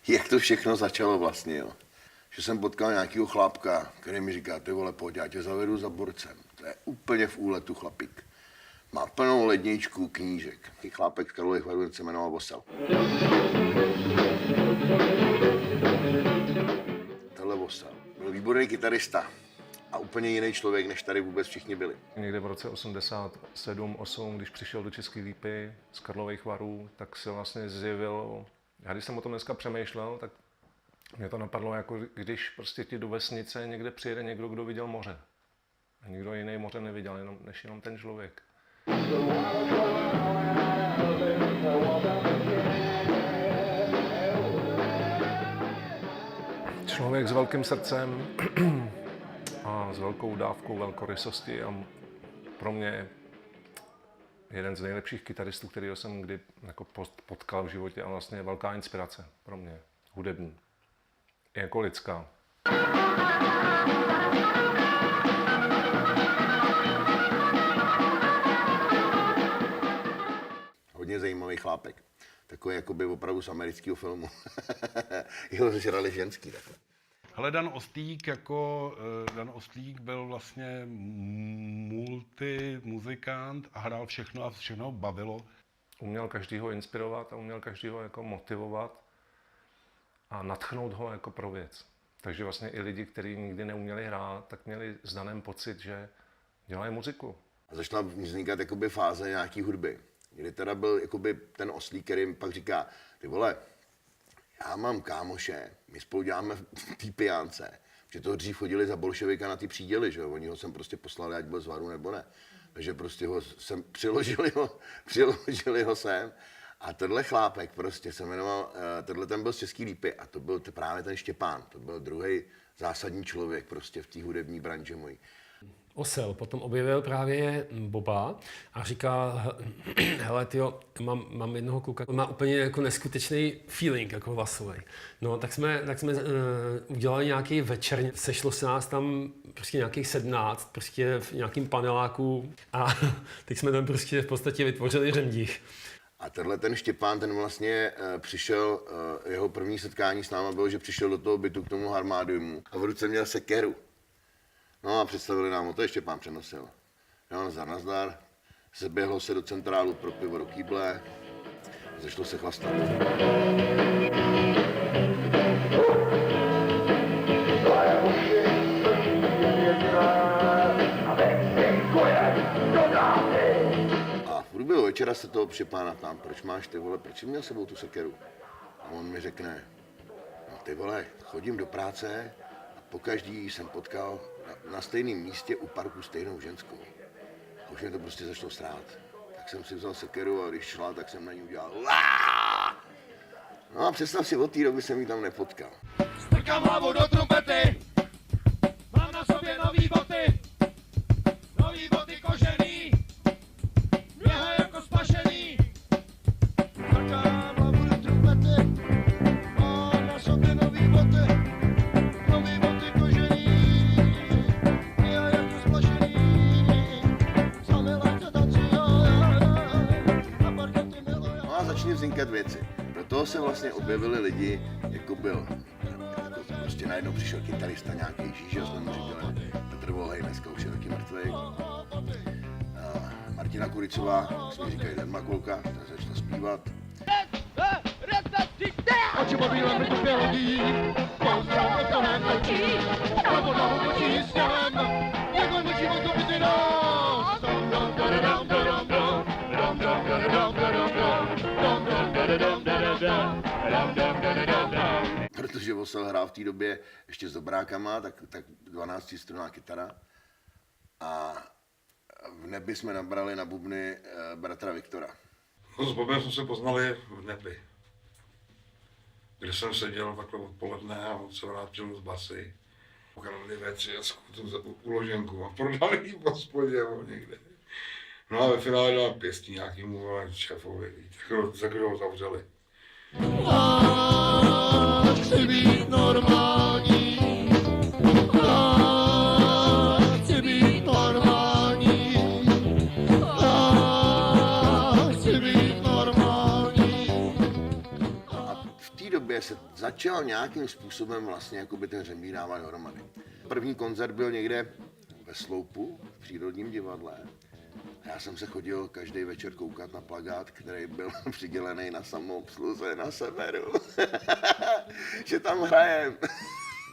jak to všechno začalo vlastně, jo. Že jsem potkal nějakýho chlápka, který mi říká, ty vole, pojď, já tě zavedu za borcem. To je úplně v úletu chlapík. Má plnou ledničku knížek. Taký chlápek z Karlových Varů se jmenoval Vosel. Tohle Vosel. Byl výborný kytarista a úplně jiný člověk, než tady vůbec všichni byli. Někde v roce 87-8, když přišel do České Lípy z Karlových Varů, tak se vlastně zjevil, já když jsem o tom dneska přemýšlel, tak mě to napadlo, jako když prostě ti do vesnice někde přijede někdo, kdo viděl moře. A nikdo jiný moře neviděl, než jenom ten člověk. Člověk s velkým srdcem a s velkou dávkou velkorysosti a pro mě jeden z nejlepších kytaristů, kterého jsem kdy jako potkal v životě a vlastně velká inspirace pro mě, hudební, i jako lidská. Hodně zajímavý chlápek. Takový jakoby opravdu z amerického filmu. Jeho žrali ženský takhle. Hele, Dan Ostlík byl vlastně multimuzikant a hrál všechno a všechno ho bavilo. Uměl každýho inspirovat a uměl každýho jako motivovat a nadchnout ho jako pro věc. Takže vlastně i lidi, kteří nikdy neuměli hrát, tak měli s Danem pocit, že dělají muziku. A začala vznikat jakoby fáze nějaký hudby, kdy teda byl jakoby ten Oslík, který pak říká, ty vole, já mám kámoše, my spolu děláme v té pijánce, že toho dřív chodili za bolševika na ty příděly, že jo, oni ho sem prostě poslali, ať byl z Varu nebo ne. Takže prostě ho sem přiložili ho sem. A tenhle chlápek prostě se jmenoval, tenhle ten byl z České Lípy a to byl právě ten Štěpán, to byl druhý zásadní člověk prostě v té hudební branži mojí. Osel potom objevil právě Boba a říkal, hele tyjo, mám jednoho kluka, on má úplně jako neskutečný feeling jako hlasový. No tak jsme udělali nějaký večer, sešlo se nás tam prostě nějakých 17, prostě v nějakým paneláku a teď jsme tam prostě v podstatě vytvořili řemdích. A tenhle ten Štěpán, ten vlastně přišel, jeho první setkání s náma bylo, že přišel do toho bytu k tomu Harmádiumu a v ruce měl sekeru. No a představili nám, to je Štěpán přenosil. Jo, nazdar, zeběhlo se do centrálu pro pivo do kýble, začalo se chlastat. A v průběhu večera se toho Štěpána ptám, proč máš ty vole, proč jsi měl sebou tu sekeru? A on mi řekne, no ty vole, chodím do práce a pokaždý jsem potkal na stejném místě u parku stejnou ženskou. A už mě to prostě začalo srát. Tak jsem si vzal sekeru a když šla, tak jsem na ní udělal Láááá! No a představ si, od té doby jsem ji tam nepotkal. Strkám hlavu do trumpety, mám na sobě nový boty kožený, běhá jako spašený. Strkám hlavu do trumpety, mám na sobě nový boty kožený, běhá jako spašený. Sami lehce tancují na parketě milují. No a začaly vznikat věci. Do toho se vlastně objevili lidi, jako byl, prostě najednou přišel kytarista nějaký Žížel, jsme mu říkali, Petr Volhej, dneska už je taky mrtvý. Martina Kuricová, jsme říkali Dan Makulka, ta začala zpívat. Oči mobílem tobě hodí, pozdrav to nemlčí, a voda počí sněhem, jako mlčí o to byty nás. Protože Vosel hrál v té době ještě s dobrákama, tak 12strunná kytara. A v Nebi jsme nabrali na bubny bratra Viktora. No, s Bobem jsme se poznali v Nebi, kde jsem seděl takhle odpoledne a on se vrátil z basy. Ukradli V3 tu uloženku a prodali ji v hospodě někde. No a ve finále dal pěstí nějakýmu šéfovi, za kterého ho zavřeli. Chci být normální, chci být normální, chci být normální. A v té době jakoby se začal nějakým způsobem vlastně jakoby ten Řemík dávat dohromady. První koncert byl někde ve Sloupu, v Přírodním divadle. A já jsem se chodil každý večer koukat na plakát, který byl přidělený na samoobsluze na Severu. Že tam hrajem.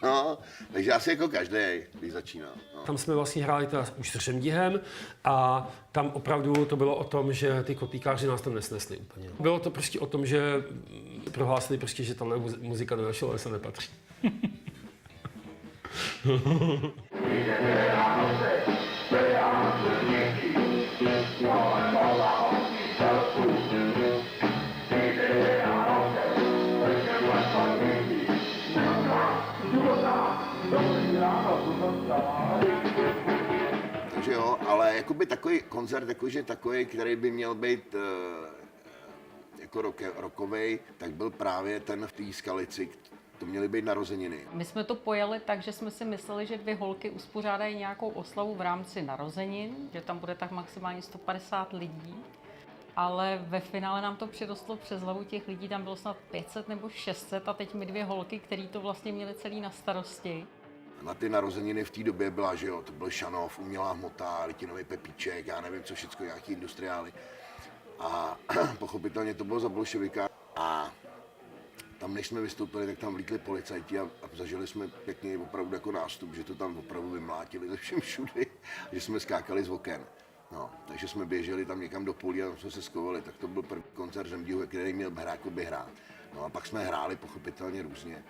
No, takže asi jako každý, když začínal. No. Tam jsme vlastně hráli teda už s Řemdíhem a tam opravdu to bylo o tom, že ty kotlíkáři nás tam nesnesli úplně. Bylo to prostě o tom, že prohlásili prostě, že tam muzika do našeho lesa nepatří. Takže jo, ale jakoby takový koncert, jakože takový, který by měl být jako rockovej, tak byl právě ten v té Skalici. To měly být narozeniny. My jsme to pojali tak, že jsme si mysleli, že 2 holky uspořádají nějakou oslavu v rámci narozenin, že tam bude tak maximálně 150 lidí. Ale ve finále nám to přirostlo přes hlavu těch lidí, tam bylo snad 500 nebo 600 a teď my 2 holky, které to vlastně měly celý na starosti. Na ty narozeniny v té době byla, že jo, to byl Šanov, umělá hmota, litinový pepíček, já nevím co všecko, nějaký industriály. A pochopitelně to bylo za bolševika. A tam, než jsme vystoupili, tak tam vlítli policajti a zažili jsme pěkně opravdu jako nástup, že to tam opravdu vymlátili ze všem všudy, že jsme skákali z oken. No, takže jsme běželi tam někam do polí a tam jsme se skovali, tak to byl první koncert Řemdího, který měl hrákoby hrát. No a pak jsme hráli pochopitelně různě.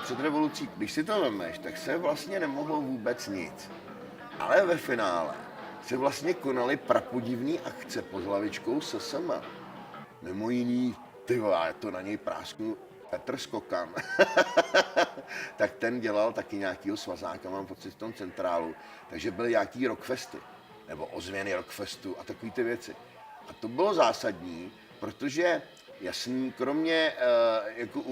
Před revolucí, když si to vemeš, tak se vlastně nemohlo vůbec nic. Ale ve finále se vlastně konaly prapodivný akce pod hlavičkou SSM. Mimo jiný, ty vole, já to na něj prásknu, Petr Skokan. Tak ten dělal taky nějakýho svazáka, mám pocit, v tom centrálu. Takže byly nějaký rockfesty, nebo ozvěny rockfestu a takové ty věci. A to bylo zásadní, protože jasný, kromě jako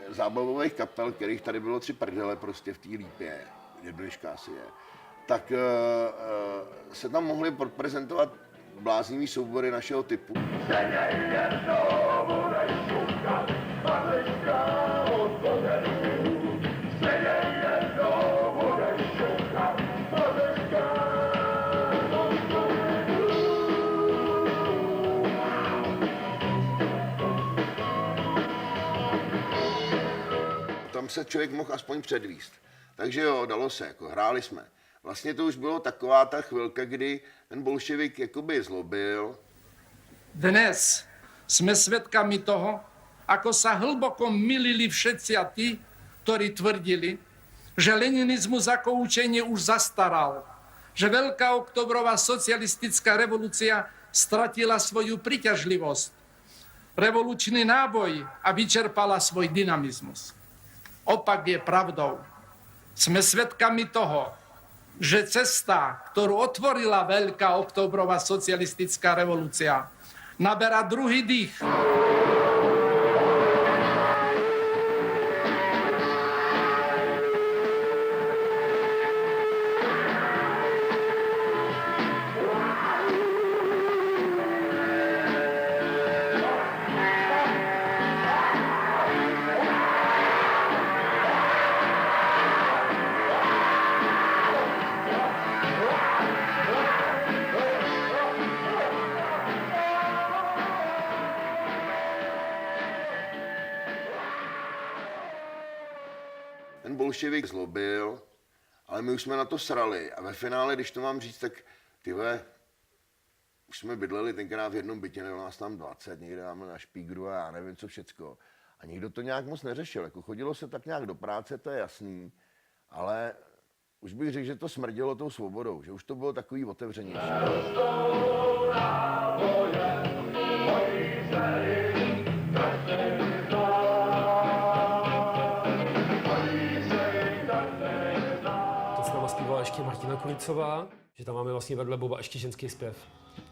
zábavových kapel, kterých tady bylo 3 prdele prostě v té Lípě, kde dneška asi je, tak se tam mohly prezentovat bláznivý soubory našeho typu. Tam se člověk mohl aspoň předvíst. Takže jo, dalo se, jako hráli jsme. Vlastně to už bylo taková ta chvilka, kdy ten bolševik jakoby zlobil. Dnes jsme svedkami toho, ako sa hlboko mylili všetci a tí, ktorí tvrdili, že leninizmus ako učenie už zastaral, že Veľká oktobrová socialistická revolúcia stratila svoju príťažlivosť, revolučný náboj a vyčerpala svoj dynamizmus. Opak je pravdou. Sme svedkami toho, že cesta, ktorú otvorila Veľká oktobrová socialistická revolúcia, naberá druhý dých. Ten bolševik zlobil, ale my už jsme na to srali. A ve finále, když to mám říct, tak tyhle, už jsme bydleli tenkrát v jednom bytě, nebo nás tam 20, někde máme na špígru a já nevím co všecko. A nikdo to nějak moc neřešil. Jako chodilo se tak nějak do práce, to je jasný, ale už bych řekl, že to smrdělo tou svobodou, že už to bylo takový otevřenější. Zpívala ještě Martina Kulicová, že tam máme vlastně vedle Boba ještě ženský zpěv.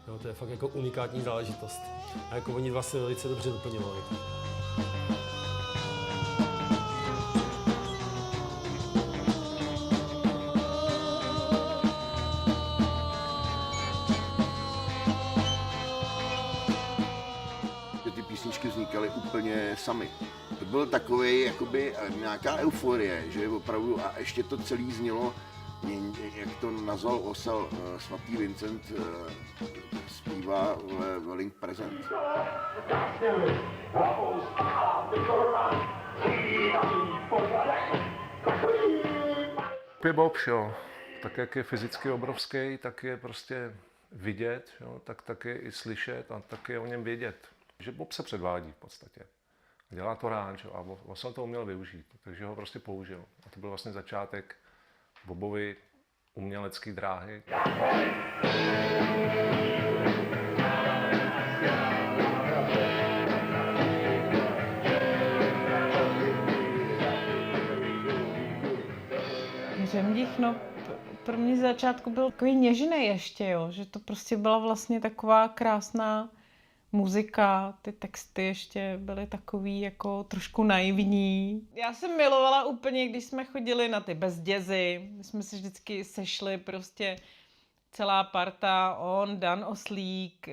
Jo, to je fakt jako unikátní záležitost. A jako oni vlastně velice dobře doplňovali. říkali úplně sami. To byl takový jakoby nějaká euforie, že opravdu a ještě to celé znělo, jak to nazval Osel, svatý Vincent zpívá Welling Present. Bob, jo, tak jak je fyzicky obrovský, tak je prostě vidět, jo, tak je i slyšet a tak je o něm vědět. Že Bob se předvádí v podstatě. Dělá to rád, jo, a Osel to uměl využít, takže ho prostě použil. A to byl vlastně začátek Bobovy umělecké dráhy. Řemdích, no, pro mě z začátku byl takový něžný ještě, jo, že to prostě byla vlastně taková krásná muzika, ty texty ještě byly takový jako trošku naivní. Já jsem milovala úplně, když jsme chodili na ty bezdězy, my jsme se vždycky sešli prostě celá parta, on, Dan Oslík,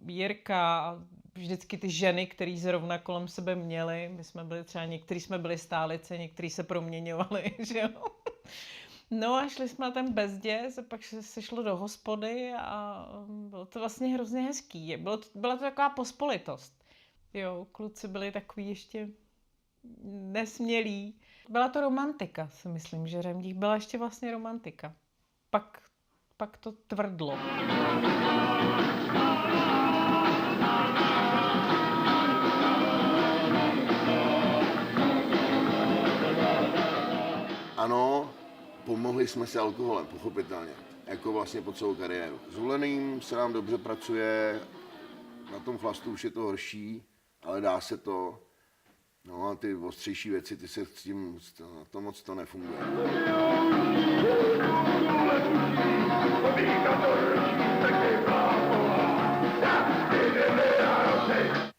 Jirka, vždycky ty ženy, které zrovna kolem sebe měly. My jsme byli třeba, někteří jsme byli stálice, někteří se proměňovali, že jo. No a šli jsme na ten bezděz a pak se šlo do hospody a bylo to vlastně hrozně hezký. Byla to taková pospolitost. Jo, kluci byli takový ještě nesmělí. Byla to romantika, si myslím, že Řemdík byla ještě vlastně romantika. Pak to tvrdlo. Ano, pomohli jsme si alkoholem, pochopitelně, jako vlastně po celou kariéru. S Huleným se nám dobře pracuje, na tom chlastu už je to horší, ale dá se to. No a ty ostřejší věci, ty se s tím, na to moc to nefunguje.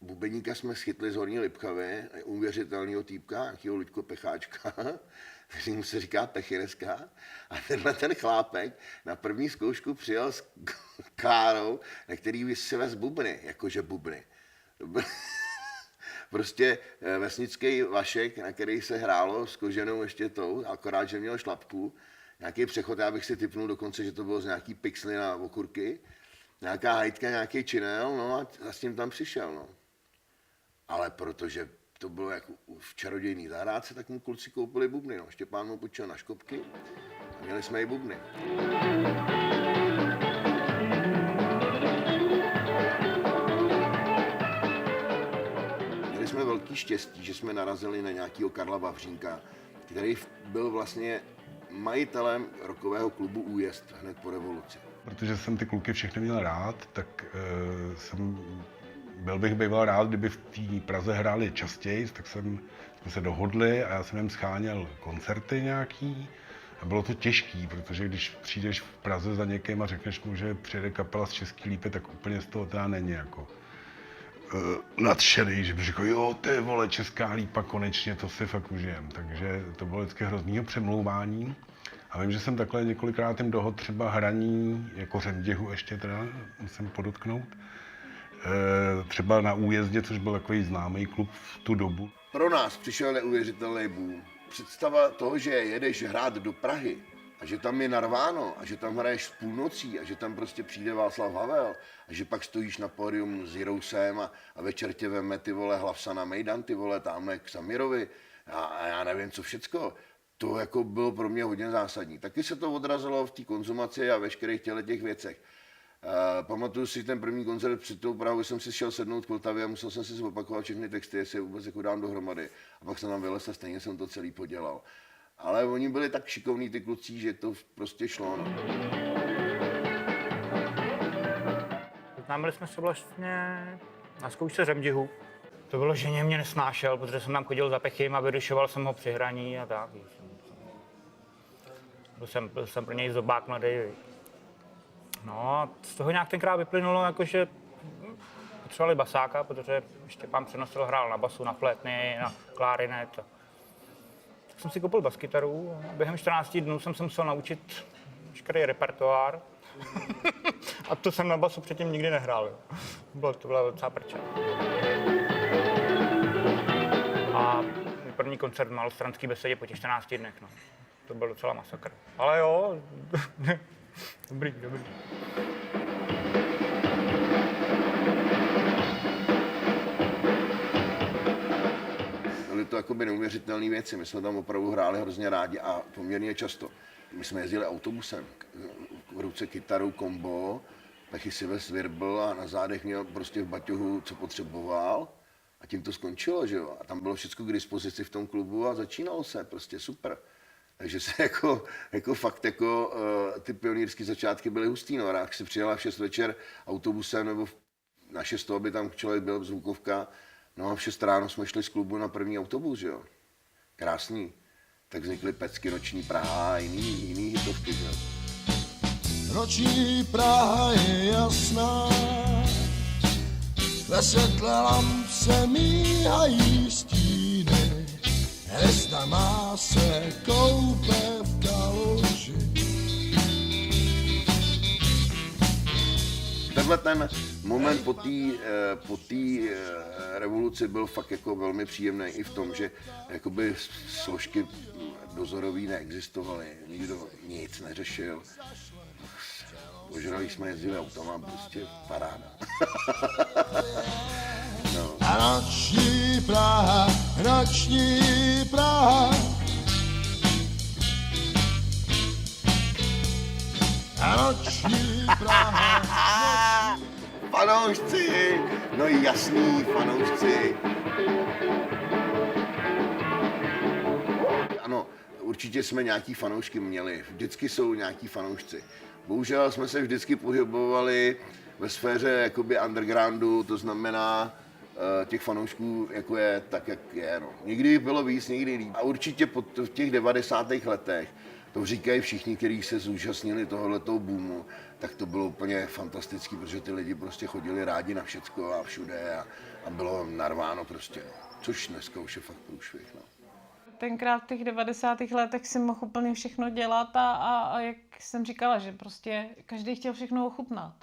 Bubeníka jsme schytli z Horní Lipchavy, neuvěřitelného týpka, nějakého Luďko Pecháčka, který mu se říká Pechineska. A tenhle ten chlápek na první zkoušku přijel s Klárou, na který si vez bubny, jakože bubny. Prostě vesnický vašek, na který se hrálo s koženou ještě tou, akorát, že měl šlapku. Nějaký přechod, já bych si tipnul dokonce, že to bylo z nějaký pixly na okurky. Nějaká hajtka, nějaký činel, no a s tím tam přišel, no. Ale protože to bylo jako v čarodějný zahrádce, tak mu kluci koupili bubny, no. Štěpán mu půjčil na škopky a měli jsme i bubny. Měli jsme velký štěstí, že jsme narazili na nějakého Karla Vavřínka, který byl vlastně majitelem rockového klubu Újezd hned po revoluci. Protože jsem ty kluky všechny měl rád, tak byl bych býval rád, kdyby v té Praze hráli častěji, tak jsme se dohodli a já jsem jim scháněl koncerty nějaký. A bylo to těžký, protože když přijdeš v Praze za někým a řekneš mu, že přijede kapela z Český Lípy, tak úplně z toho teda není jako nadšený, že by řekl, jo, ty vole, Česká Lípa, konečně, to si fakt užijem. Takže to bylo vždycky hroznýho přemlouvání. A vím, že jsem takhle několikrát jim dohodl třeba hraní, jako Řemděhu ještě teda, musím podotknout. Třeba na Újezdě, což byl takový známý klub v tu dobu. Pro nás přišel neuvěřitelný boom. Představa toho, že jedeš hrát do Prahy a že tam je narváno a že tam hraješ s půlnocí a že tam prostě přijde Václav Havel a že pak stojíš na pódium s Jirousem a večer tě veme ty vole Hlavsa na Mejdan, ty vole tamhle k Samirovi a já nevím co všecko. To jako bylo pro mě hodně zásadní. Taky se to odrazilo v té konzumaci a veškerých těch věcech. Pamatuju si ten první koncert před tou Prahou, jsem si šel sednout k Vltavě a musel jsem si zopakovat všechny texty, jestli je vůbec jako dám dohromady. A pak jsem tam vylez a stejně jsem to celý podělal. Ale oni byli tak šikovní ty kluci, že to prostě šlo. No. Známili jsme se vlastně na zkoušce Řemděhu. To bylo, že mě nesnášel, protože jsem tam chodil za Pechym a vyrušoval jsem ho při hraní a tak. Byl jsem pro něj zobák mladý. No a z toho nějak tenkrát vyplynulo, jakože potřebovali basáka, protože Štěpán Přenosil hrál na basu, na flétny, na klarinet. Tak jsem si koupil baskytaru a během 14 dnů jsem se musel naučit veškerý repertoár. A to jsem na basu předtím nikdy nehrál. To byla docela prča. A první koncert v Malostranské besedě po těch 14 dnech, no. To byl docela masakr. Ale jo, dobrý. Byly to jakoby neuvěřitelné věci, my jsme tam opravdu hráli hrozně rádi a poměrně často. My jsme jezdili autobusem, v ruce kytaru, kombo, Pechy si ves virbl a na zádech měl prostě v baťohu, co potřeboval a tím to skončilo, že jo. A tam bylo všechno k dispozici v tom klubu a začínalo se, prostě super. Takže se jako fakt ty pionýrské začátky byly hustý, no. Rád si přijela v 6 večer autobusem nebo na 6, aby tam člověk byl, zvukovka, no a v 6 ráno jsme šli z klubu na první autobus, že jo. Krásný. Tak vznikly pecky Noční Praha a jiný hitovky, že jo. Noční Praha je jasná, ve světle lamp se míhají stíny, hvězda má se koupe v kaluži. Tenhle ten moment po té revoluci byl fakt jako velmi příjemný i v tom, že jakoby složky dozorový neexistovaly, nikdo nic neřešil. Požrali jsme, jezdili automa, prostě paráda. No. A noční Praha, noční Praha. A noční Praha. Fanoušci, no jasný fanoušci. Ano, určitě jsme nějaký fanoušky měli, vždycky jsou nějaký fanoušci. Bohužel jsme se vždycky pohybovali ve sféře jakoby undergroundu, to znamená těch fanoušků, jako je tak, jak je. No. Někdy bylo víc, někdy líp. A určitě v těch 90. letech, to říkají všichni, kteří se zúčastnili tohoto boomu, tak to bylo úplně fantastický, protože ty lidi prostě chodili rádi na všecko a všude a bylo narváno prostě. Což dneska už je fakt průšvih. No. Tenkrát v těch 90. letech si mohl úplně všechno dělat a jak jsem říkala, že prostě každý chtěl všechno ochutnat.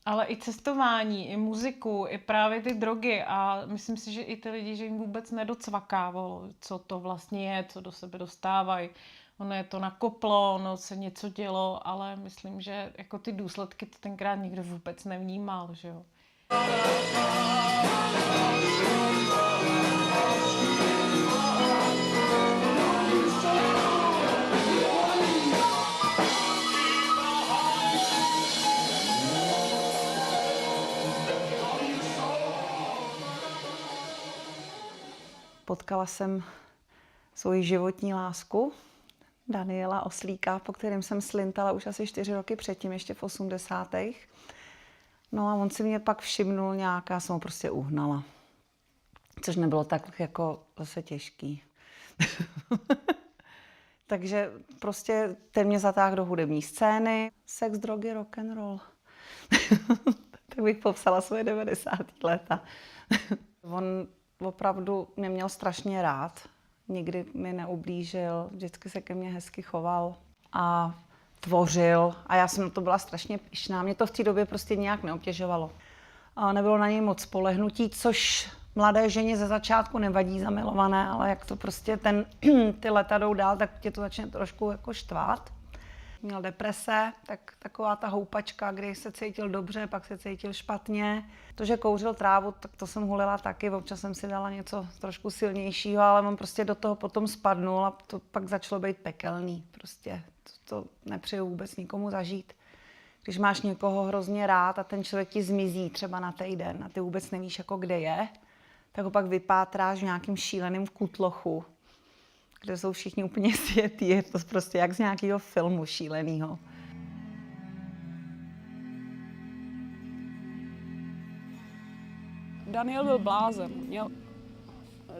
Ale i cestování, i muziku, i právě ty drogy a myslím si, že i ty lidi, že jim vůbec nedocvakávalo, co to vlastně je, co do sebe dostávají. Ono je to nakoplo, ono se něco dělo, ale myslím, že jako ty důsledky to tenkrát nikdo vůbec nevnímal, že jo. Potkala jsem svoji životní lásku, Daniela Oslíka, po kterém jsem slintala už asi 4 roky předtím, ještě v 80. No a on si mě pak všimnul nějak, já jsem ho prostě uhnala. Což nebylo tak jako zase těžký. Takže prostě ten mě zatáhl do hudební scény. Sex, drogy, rock and roll. Tak bych popsala svoje 90. léta. On opravdu mě měl strašně rád. Nikdy mi neublížil, vždycky se ke mně hezky choval a tvořil. A já jsem na to byla strašně pyšná. Mě to v té době prostě nějak neobtěžovalo. A nebylo na něj moc spolehnutí, což mladé ženě ze začátku nevadí zamilované, ale jak to prostě ty leta jdou dál, tak tě to začne trošku jako štvát. Měl deprese, tak taková ta houpačka, kdy se cítil dobře, pak se cítil špatně. To, že kouřil trávu, tak to jsem hulila taky, občas jsem si dala něco trošku silnějšího, ale on prostě do toho potom spadnul a to pak začalo být pekelný. Prostě to nepřeju vůbec nikomu zažít. Když máš někoho hrozně rád a ten člověk ti zmizí třeba na týden a ty vůbec nevíš, jako kde je, tak ho pak vypátráš v nějakým šíleným kutlochu, kde jsou všichni úplně světí, je to prostě jak z nějakého filmu šílenýho. Daniel byl blázen.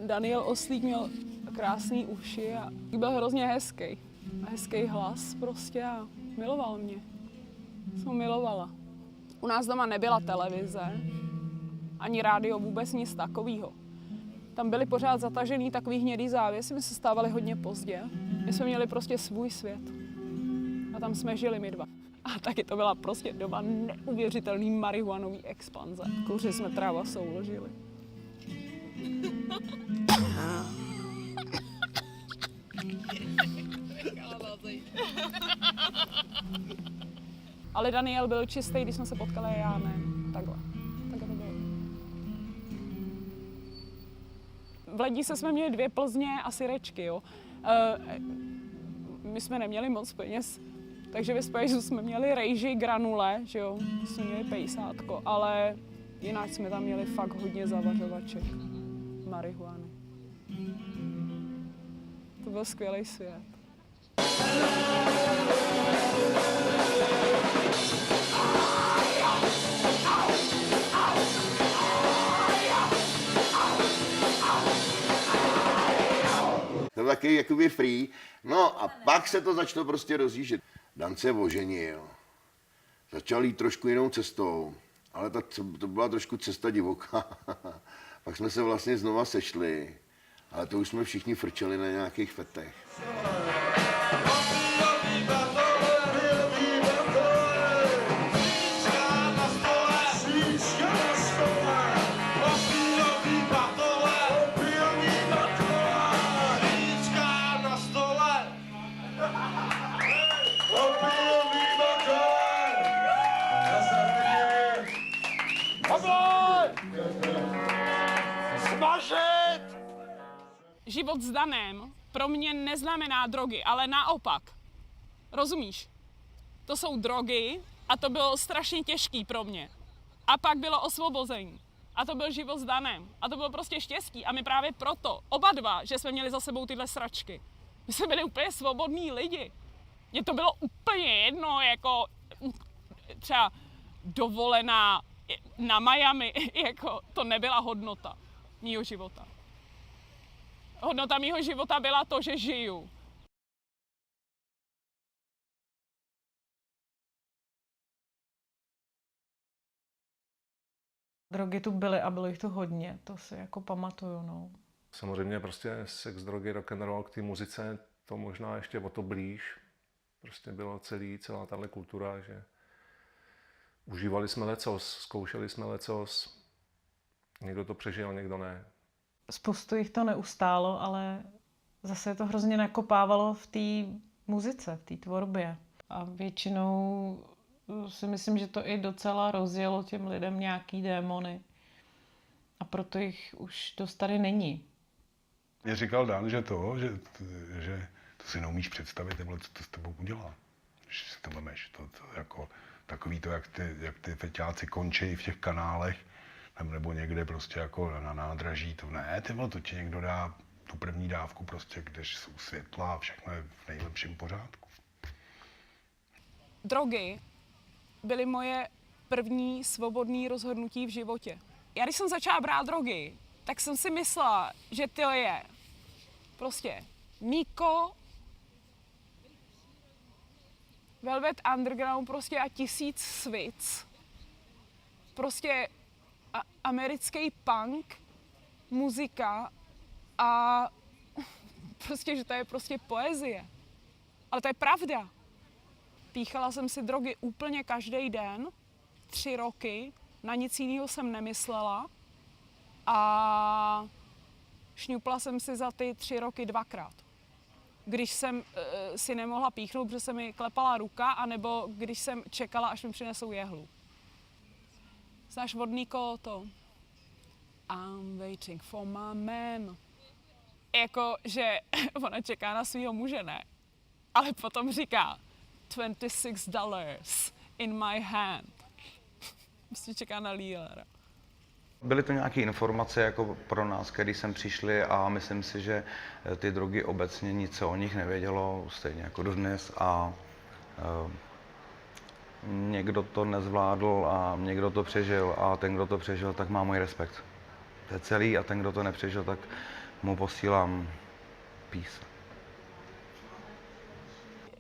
Daniel Oslík měl krásný uši a byl hrozně hezký. Hezký hlas prostě a miloval mě. Jsem ho milovala. U nás doma nebyla televize, ani rádio, vůbec nic takového. Tam byly pořád zatažený takový hnědý závěsy, my se stávali hodně pozdě. My jsme měli prostě svůj svět. A tam jsme žili my dva. A taky to byla prostě doba neuvěřitelný marihuanový expanze. Kouřili jsme trávu a souložili. Ale Daniel byl čistý, když jsme se potkali a já ne. Takhle to bylo. V Lednici jsme měli 2 Plzně a syrečky, jo. My jsme neměli moc peněz, takže ve Spajzu jsme měli rejži, granule, že jo, jsme měli pejsátko, ale jinak jsme tam měli fakt hodně zavařovaček, marihuany. To byl skvělý svět. To byl takový jakoby free. No a pak se to začalo prostě rozjíždět. Dan se oženil. Začal jít trošku jinou cestou, ale to byla trošku cesta divoká. Pak jsme se vlastně znova sešli, ale to už jsme všichni frčeli na nějakých fetech. Život s Danem pro mě neznamená drogy, ale naopak. Rozumíš? To jsou drogy a to bylo strašně těžký pro mě. A pak bylo osvobození. A to byl život s Danem. A to bylo prostě štěstí. A my právě proto, oba dva, že jsme měli za sebou tyhle sračky. My jsme byli úplně svobodní lidi. Mně to bylo úplně jedno, jako třeba dovolená na Miami, jako to nebyla hodnota mýho života. Hodnota mýho života byla to, že žiju. Drogy tu byly a bylo jich tu hodně, to si jako pamatuju, no. Samozřejmě prostě sex, drogy, rock'n'roll k té muzice, to možná ještě o to blíž. Prostě byla celá tahle kultura, že užívali jsme lecos, zkoušeli jsme lecos, někdo to přežil, někdo ne. Spoustu jich to neustálo, ale zase to hrozně nakopávalo v té muzice, v té tvorbě. A většinou si myslím, že to i docela rozjelo těm lidem nějaký démony. A proto jich už dost tady není. Mě říkal Dan, že to si neumíš představit, co to s tebou udělá. Když si to vemeš, to jako takový to, jak ty feťáci končí v těch kanálech, nebo někde prostě jako na nádraží, to ne, to ti někdo dá tu první dávku prostě, když jsou světla a všechno je v nejlepším pořádku. Drogy byly moje první svobodné rozhodnutí v životě. Já když jsem začala brát drogy, tak jsem si myslela, že to je prostě Miko, Velvet Underground prostě a 1000 svic. Prostě americký punk, muzika a prostě, že to je prostě poezie. Ale to je pravda. Píchala jsem si drogy úplně každý den, 3 roky, na nic jiného jsem nemyslela a šňupla jsem si za ty 3 roky 2krát. Když jsem si nemohla píchnout, protože se mi klepala ruka, anebo když jsem čekala, až mi přinesou jehlu. Znáš od Niko to? I'm waiting for my man. Jako, že ona čeká na svýho muže, ne? Ale potom říká $26 in my hand. Prostě čeká na lílera. Byly to nějaké informace jako pro nás, který sem přišli a myslím si, že ty drogy obecně nic se o nich nevědělo, stejně jako dodnes a někdo to nezvládl a někdo to přežil a ten, kdo to přežil, tak má můj respekt. To je celý a ten, kdo to nepřežil, tak mu posílám peace.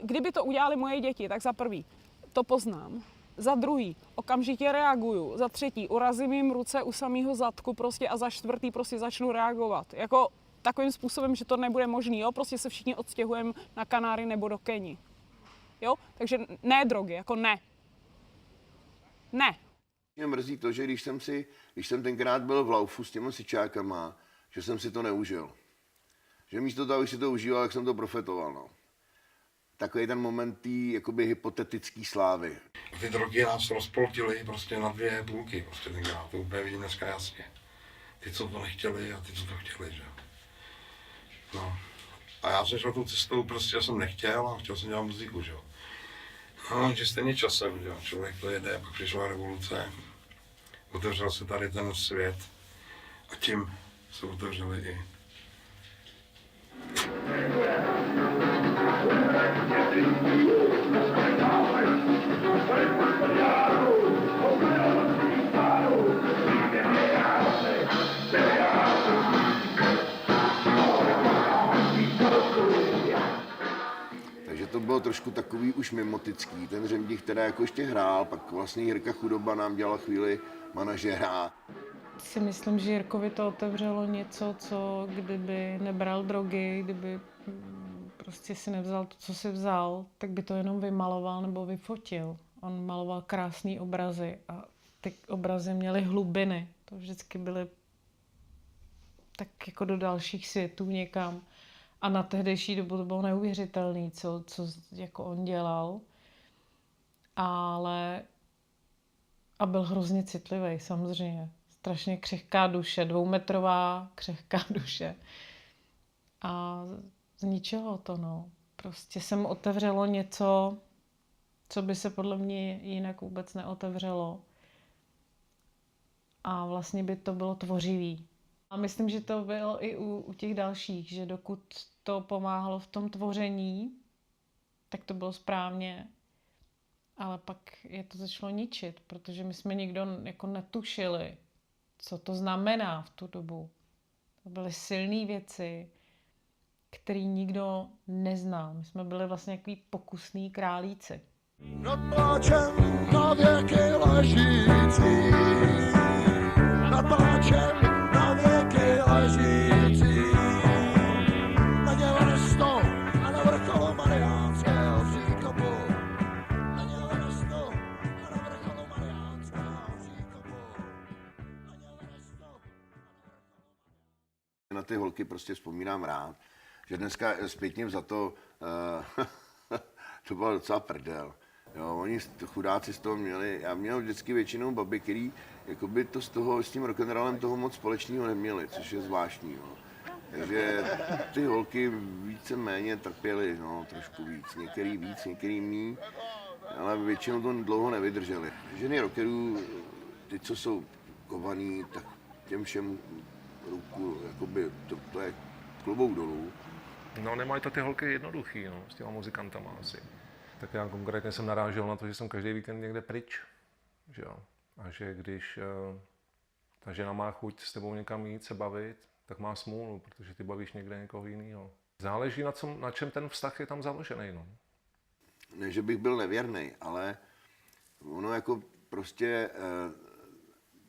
Kdyby to udělali moje děti, tak za prvý to poznám. Za druhý, okamžitě reaguju. Za třetí, urazím jim ruce u samého zadku prostě a za čtvrtý prostě začnu reagovat. Jako takovým způsobem, že to nebude možný, jo? Prostě se všichni odstěhujeme na Kanáry nebo do Keni. Jo? Takže ne drogy, jako ne. Ne. Mě mrzí to, že když jsem tenkrát byl v laufu s těma syčákama, že jsem si to neužil. Že místo toho, abych si to užíval, jak jsem to profetoval, no. takový ten moment té jakoby hypotetické slávy. Ty drogy nás rozpoltily prostě na dvě půlky, prostě tenkrát, to úplně vidím dneska jasně. Ty, co to nechtěli a ty, co to chtěli, že jo. No. A já jsem šel tou cestou, prostě já jsem nechtěl a chtěl jsem dělat muziku, že jo. No, že stejně časem, že jo, člověk to jede, pak přišla revoluce, otevřel se tady ten svět a tím se otevřeli i Takže to bylo trošku takový už mimotický. Ten Řemdich teda jako ještě hrál, pak vlastně Jirka Chudoba nám dělala chvíli manažera. Si myslím, že Jirkovi to otevřelo něco, co kdyby nebral drogy, kdyby prostě si nevzal to, co si vzal, tak by to jenom vymaloval nebo vyfotil. On maloval krásné obrazy a ty obrazy měly hlubiny. To vždycky byly tak jako do dalších světů někam. A na tehdejší dobu to bylo neuvěřitelné, co jako on dělal. Ale a byl hrozně citlivý, samozřejmě. Strašně křehká duše, 2metrová křehká duše. A z ničeho to, no. Prostě se mu otevřelo něco, co by se podle mě jinak vůbec neotevřelo. A vlastně by to bylo tvořivý. A myslím, že to bylo i u těch dalších, že dokud to pomáhalo v tom tvoření, tak to bylo správně. Ale pak je to začalo ničit, protože my jsme nikdo jako netušili, co to znamená v tu dobu. To byly silné věci, které nikdo neznal. My jsme byli vlastně takový pokusní králíci. Nad pláčem na věky ležící, nad pláčem na věky ležící, na Něveresto a na vrcholu Mariánského příkopu, na Něveresto a na vrcholu Mariánského příkopu, na Něveresto a na vrcholu. Na ty holky prostě vzpomínám rád, že dneska zpětně vzato to bylo docela prdel. Jo, oni chudáci z toho měli, já měl vždycky většinou baby, který jakoby to s tím rock'n'rollem toho moc společného neměli, což je zvláštní. Jo. Takže ty holky víceméně trpěly, no, trošku víc, některý víc, některý míň, ale většinou to dlouho nevydrželi. Ženy rockerů, ty, co jsou kovaný, tak těm všem ruku, jakoby, to je klobouk dolů. No, nemají to ty holky jednoduchý, no, s těma muzikantama asi. Tak já konkrétně jsem narážel na to, že jsem každý víkend někde pryč, že jo. A že když ta žena má chuť s tebou někam jít se bavit, tak má smůlu, protože ty bavíš někde někoho jiného. Záleží na čem ten vztah je tam založený, no. Ne, že bych byl nevěrný, ale ono jako prostě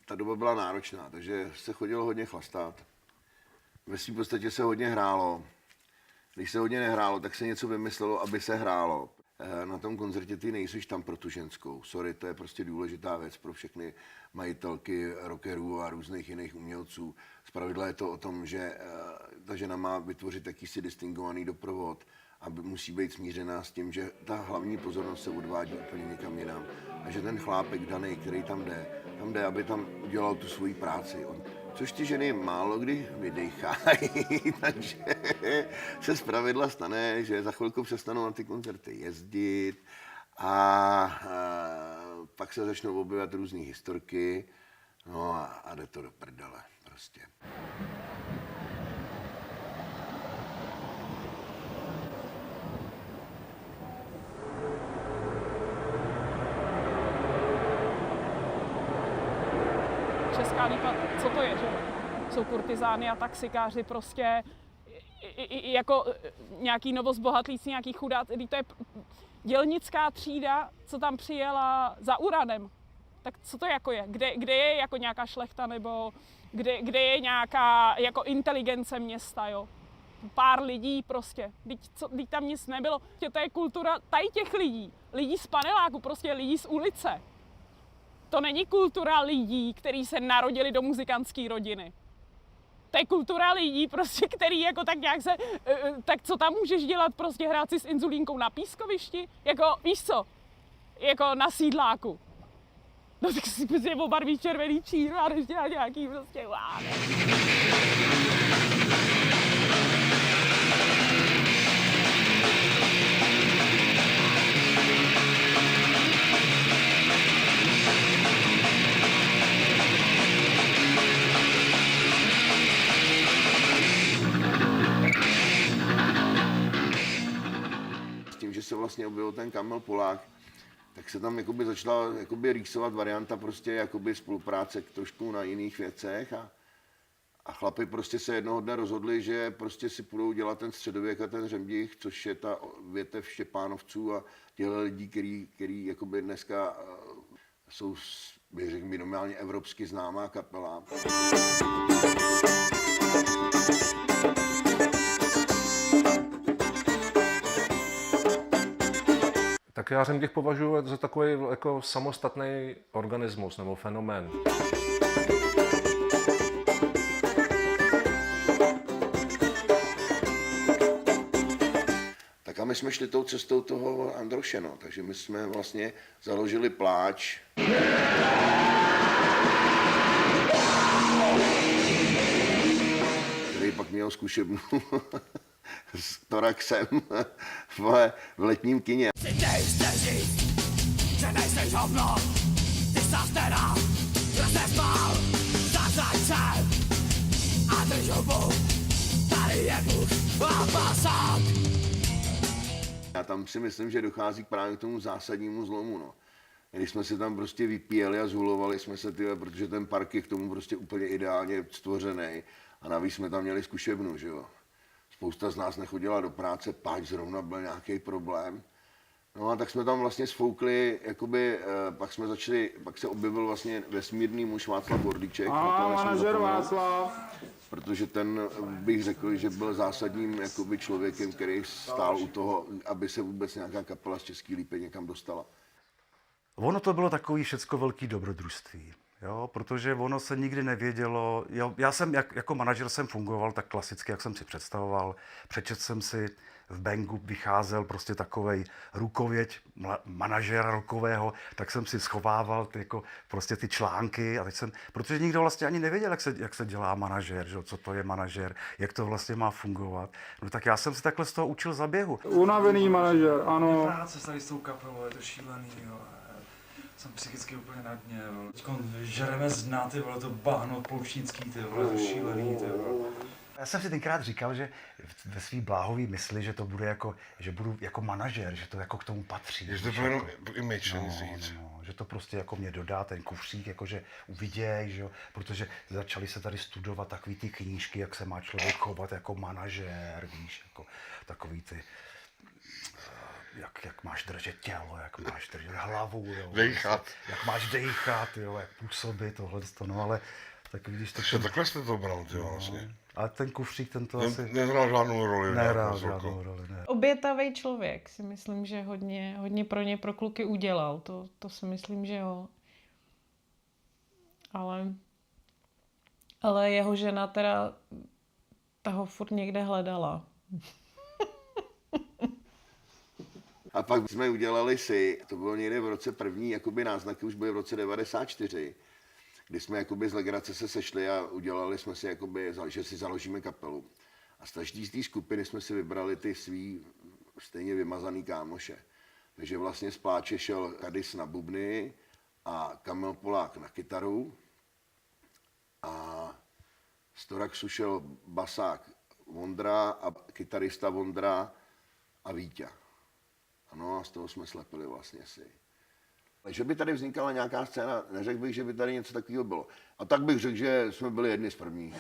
ta doba byla náročná, takže se chodilo hodně chlastat. Ve svým podstatě se hodně hrálo. Když se hodně nehrálo, tak se něco vymyslelo, aby se hrálo. Na tom koncertě ty nejseš tam pro tu ženskou. Sorry, to je prostě důležitá věc pro všechny majitelky rockerů a různých jiných umělců. Zpravidla je to o tom, že ta žena má vytvořit jakýsi distingovaný doprovod a musí být smířená s tím, že ta hlavní pozornost se odvádí úplně někam jinam. A že ten chlápek daný, který tam jde, aby tam udělal tu svoji práci. Což ty ženy málo kdy vydejchají, takže se zpravidla stane, že za chvilku přestanou na ty koncerty jezdit a pak se začnou objevovat různý historky, no a jde to do prdele prostě. Česká lípa, co to je, že? Jsou kurtizány a taxikáři prostě jako nějaký novozbohatlíci, nějaký chudák, to je dělnická třída, co tam přijela za uranem. Tak co to jako je? Kde je jako nějaká šlechta nebo kde je nějaká jako inteligence města, jo? Pár lidí prostě, teď tam nic nebylo. To je kultura tady těch lidí z paneláku, prostě lidí z ulice. To není kultura lidí, kteří se narodili do muzikantské rodiny. To je kultura lidí, prostě, který jako tak nějak se, tak co tam můžeš dělat, prostě hrát si s inzulínkou na pískovišti, jako víš co, jako na sídláku. No tak si prostě obarví červený číro a jdeš dělat nějaký prostě Že se vlastně objevil ten Kamil Polák, tak se tam jakoby začala jakoby rýsovat varianta prostě jakoby spolupráce trošku na jiných věcech a chlapi prostě se jednoho dne rozhodli, že prostě si půjdou dělat ten středověk a ten Řemdich, což je ta větev Štěpánovců a těchto lidí, který jakoby dneska jsou, bych řekl, minimálně evropsky známá kapela. Tak já Řemdich považuji za takový jako samostatný organismus nebo fenomén. Tak a my jsme šli tou cestou toho Androše, no. Takže my jsme vlastně založili Pláč. Který pak měl zkušebnu s Toraxem v letním kině. Že nejseš hovno, ty stav teda, kdo se spal, zasaď se a drž hubu, tady je Bůh a pasák. Já tam si myslím, že dochází právě k tomu zásadnímu zlomu, no. Když jsme se tam prostě vypíjeli a zhulovali jsme se, protože ten park je k tomu prostě úplně ideálně stvořený a navíc jsme tam měli zkušebnu, že jo. Spousta z nás nechodila do práce, páč zrovna byl nějaký problém. No a tak jsme tam vlastně sfoukli, jakoby, pak se objevil vlastně vesmírný muž Václav Bordíček. Manažer Václav. Protože ten, bych řekl, že byl zásadním jakoby člověkem, který stál u toho, aby se vůbec nějaká kapela z České Lípy někam dostala. Ono to bylo takový všecko velký dobrodružství. Jo, protože ono se nikdy nevědělo. Já jsem jako manažer jsem fungoval tak klasicky, jak jsem si představoval. Přečetl jsem si, v Bangu vycházel prostě takovej rukověď manažera rokového, tak jsem si schovával prostě ty články a teď protože nikdo vlastně ani nevěděl, jak se dělá manažer, že? Co to je manažer, jak to vlastně má fungovat. No tak já jsem se takhle z toho učil za běhu. Unavený manažer, ano. Práce tady s tou kapelou, je to šílený, jo. Jsem psychicky úplně na dně, jo. Teďko žereme z dna, ty vole, to bahno pouštnický, ty vole, to šílený, ty vole. Já jsem si tenkrát říkal, že ve svý bláhový mysli, že to bude jako, že budu jako manažer, že to jako k tomu patří. Že to bude jenom image, že to prostě jako mě dodá ten kufřík, jakože uviděj, že jo, protože začaly se tady studovat takový ty knížky, jak se má člověk chovat jako manažer, víš, jako takový ty, jak máš držet tělo, jak máš držet hlavu, jo, dejchat. Jak máš dejchat, jo, jak působit, tohle, no ale tak když to... Takhle jste to bral, ty vlastně. Ale ten kufřík, ten to asi... Nehrál žádnou roli. Nehrál žádnou roli, ne. Obětavý člověk si myslím, že hodně pro ně, pro kluky udělal. To si myslím, že jo. Ale jeho žena teda toho furt někde hledala. A pak jsme udělali si, to bylo někde v roce první, jakoby náznaky už byly v roce 94, kdy jsme jakoby z legrace se sešli a udělali jsme si, jakoby, že si založíme kapelu. A z každý z té skupiny jsme si vybrali ty svý stejně vymazaný kámoše. Takže vlastně z Pláče šel Kadis na bubny a Kamil Polák na kytaru a z Toraxu šel basák Vondra a kytarista Vondra a Vítě. Ano, a z toho jsme slepili vlastně si. Že by tady vznikala nějaká scéna, neřekl bych, že by tady něco takového bylo. A tak bych řekl, že jsme byli jedni z prvních.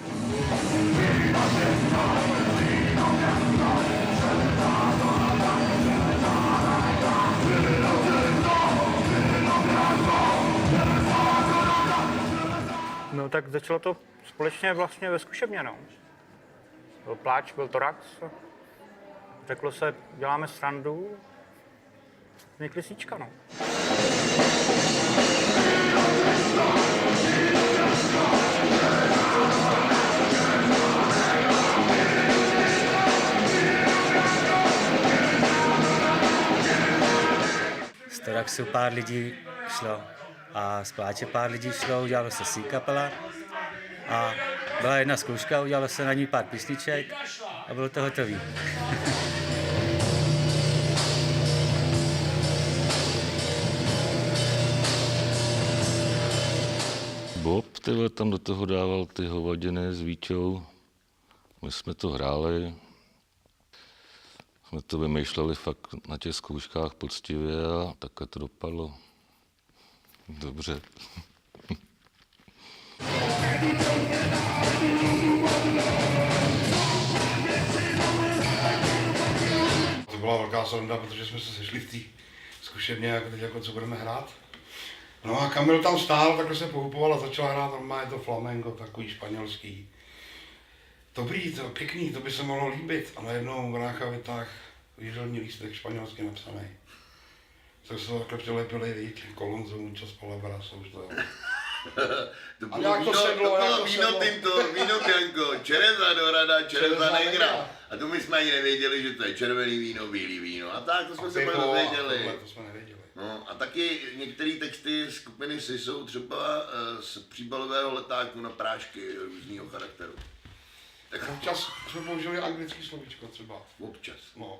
No tak začalo to společně vlastně ve zkušebně, no. Byl Pláč, byl Torax. Řeklo se, děláme srandu. Vznikly síčka, no. Praxu pár lidí šlo a z Pláče pár lidí šlo, udělalo se si kapela a byla jedna zkouška, udělalo se na ní pár písniček a bylo to hotový. Bob tam do toho dával ty hovadiny s Víťou. My jsme to hráli. Jsme to vymýšleli fakt na těch zkouškách poctivě a takhle to dopadlo. Dobře. To byla velká sonda, protože jsme se sešli v té zkušebně, jako teď, jako co budeme hrát. No a Kamil tam stál, takhle se pohupoval a začal hrát normálně to flamenco, takový španělský. Dobrý, to pěkný, to by se mohlo líbit. A najednou Brácha vytáhl jídelní lístek španělsky napsaný. Tak se to takhle přilepili, víc, Colonzo, muchos palabras, už to je. To bylo víno tinto, víno bianco, Cereza dorada, Cereza negra. A to my jsme ani nevěděli, že to je červený víno, bílý víno. A tak, to jsme se nevěděli. To jsme nevěděli. No, a taky některé texty skupiny SY jsou třeba z příbalového letáku na prášky různýho charakteru. Tak občas jsme použili anglický slovíčko třeba. Občas. No.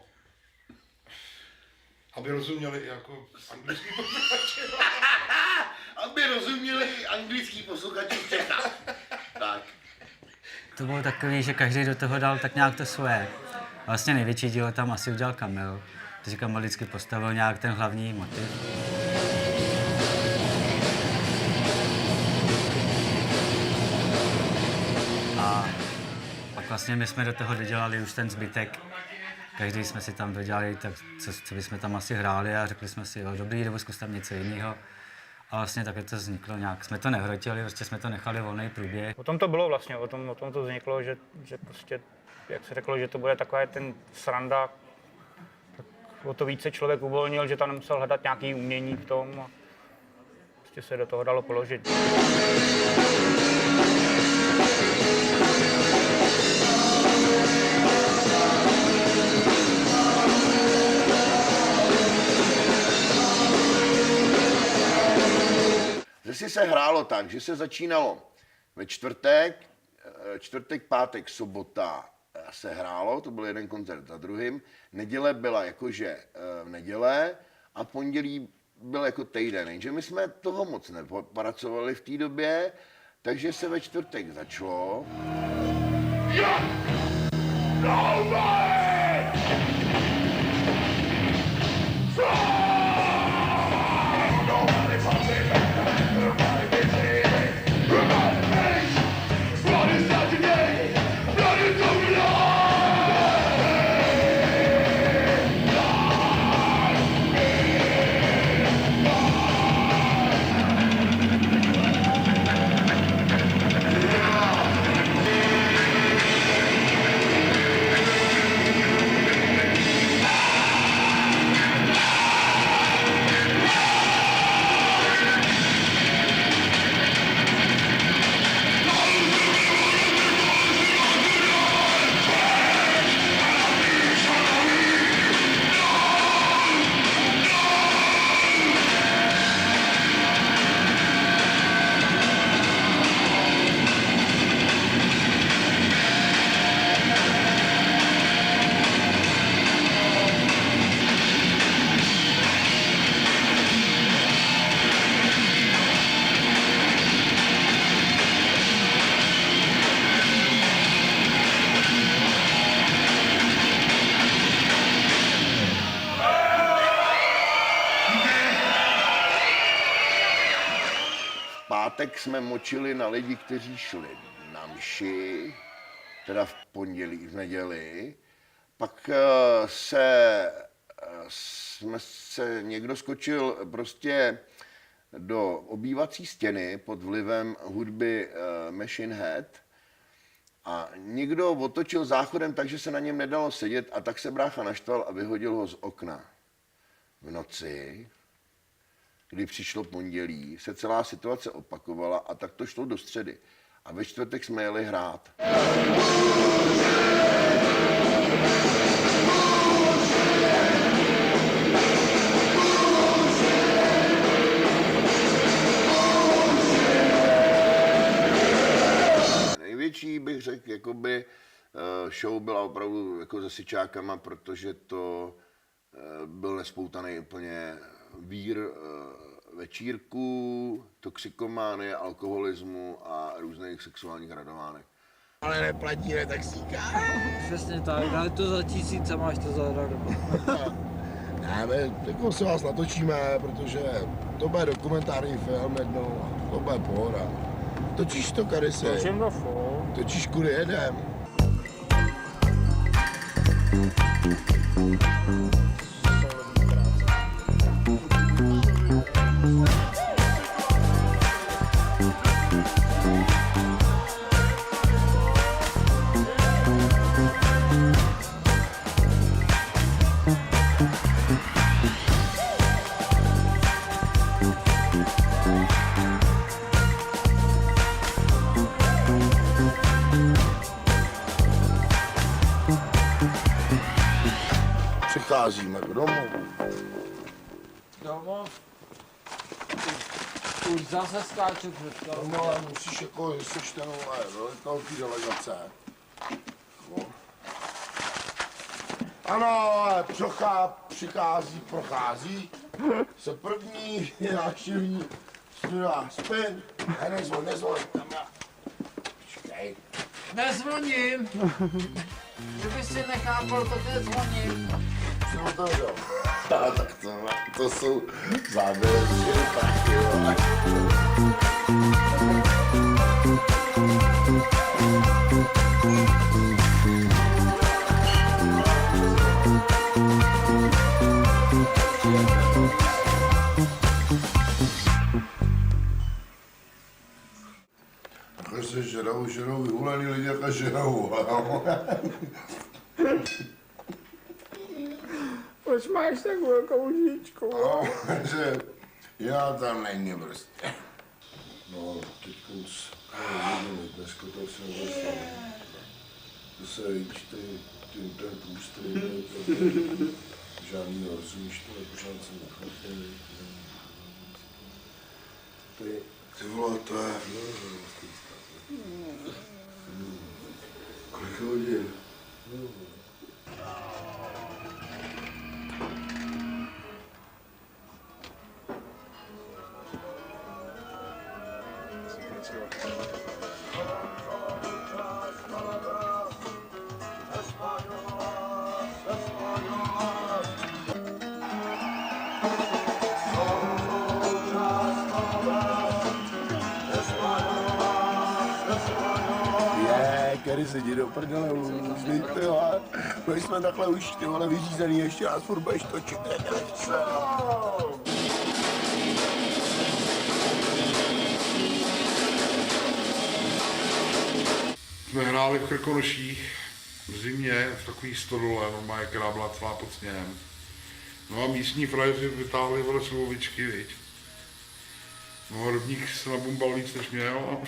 Aby rozuměli jako anglický posluchači. Aby rozuměli anglický posluchači v Čechách. Tak. To bylo takový, že každý do toho dal tak nějak to svoje. Vlastně největší dílo tam asi udělal Kamil. Takže Kamil vždycky postavil nějak ten hlavní motiv. A pak vlastně my jsme do toho dodělali už ten zbytek. Každý jsme si tam dodělali, tak co bychom tam asi hráli a řekli jsme si, jo, dobrý, nebo zkus tam něco jiného. A vlastně takhle to vzniklo nějak. Jsme to nehrotili, prostě jsme to nechali volný průběh. O tom to bylo vlastně, o tom to vzniklo, že prostě, jak se řeklo, že to bude takový ten sranda, tak o to více člověk uvolnil, že tam nemusel hledat nějaký umění v tom a prostě se do toho dalo položit. Zase se hrálo tak, že se začínalo ve čtvrtek, pátek, sobota se hrálo, to byl jeden koncert za druhým, neděle byla jakože v neděle a pondělí byl jako týden, jenže my jsme toho moc nepracovali v té době, takže se ve čtvrtek začalo. Pátek jsme močili na lidi, kteří šli na mši, teda v pondělí, v neděli. Pak někdo skočil prostě do obývací stěny pod vlivem hudby Machine Head a někdo otočil záchodem tak, že se na něm nedalo sedět a tak se brácha naštval a vyhodil ho z okna. V noci, kdy přišlo pondělí, se celá situace opakovala a tak to šlo do středy. A ve čtvrtek jsme jeli hrát. největší, bych řekl, jakoby show byla opravdu jako se Syčákama, protože to byl nespoutaný úplně vír večírků, toxikománie, alkoholismu a různých sexuálních radovánek. Ale neplatíme taxíka. Přesně tak, dále to za 1000 a máš to zadarmo. Ne, my jako se vás natočíme, protože to bude dokumentární film jednou a to bude pohoda. Točíš to, Karisy? Točíš, kudy jedem. Přicházíme domů. Domov? Už zase skáču před tebou. No, ale musíš jako, jestli jsi ten velitelský delegace. No. Ano, Pšocha přichází, prochází. Se první návštěvní studá spin. Nezvoň, tam já. Počkej. Nezvoním! Kdyby si nechápal, to nezvoním. Co to jo? Tak to jsou záběry z prachy, jo. Takhle se žerou vyhulený lidi, jako žerou. Proč máš tak velkou lžičku? No, že já tam není prostě. No, teď dneska to jsem dostal. To se vyčtej, ten půstry, žádný rozumíš, to pořád jsem nechápil. Ty vole, to je... Kolik hodin? Který se jdi do prdele uzlít, ty vole. My jsme takhle už, ty vole, vyřízený, ještě nás furt budeš točit. Jsme hráli v Krkonoších v zimě v takový stodole, normálně, která byla celá pod sněhem. No a místní frajeři vytáhli vole slovovičky, viď. No a Rybník se nabumbal víc než měl.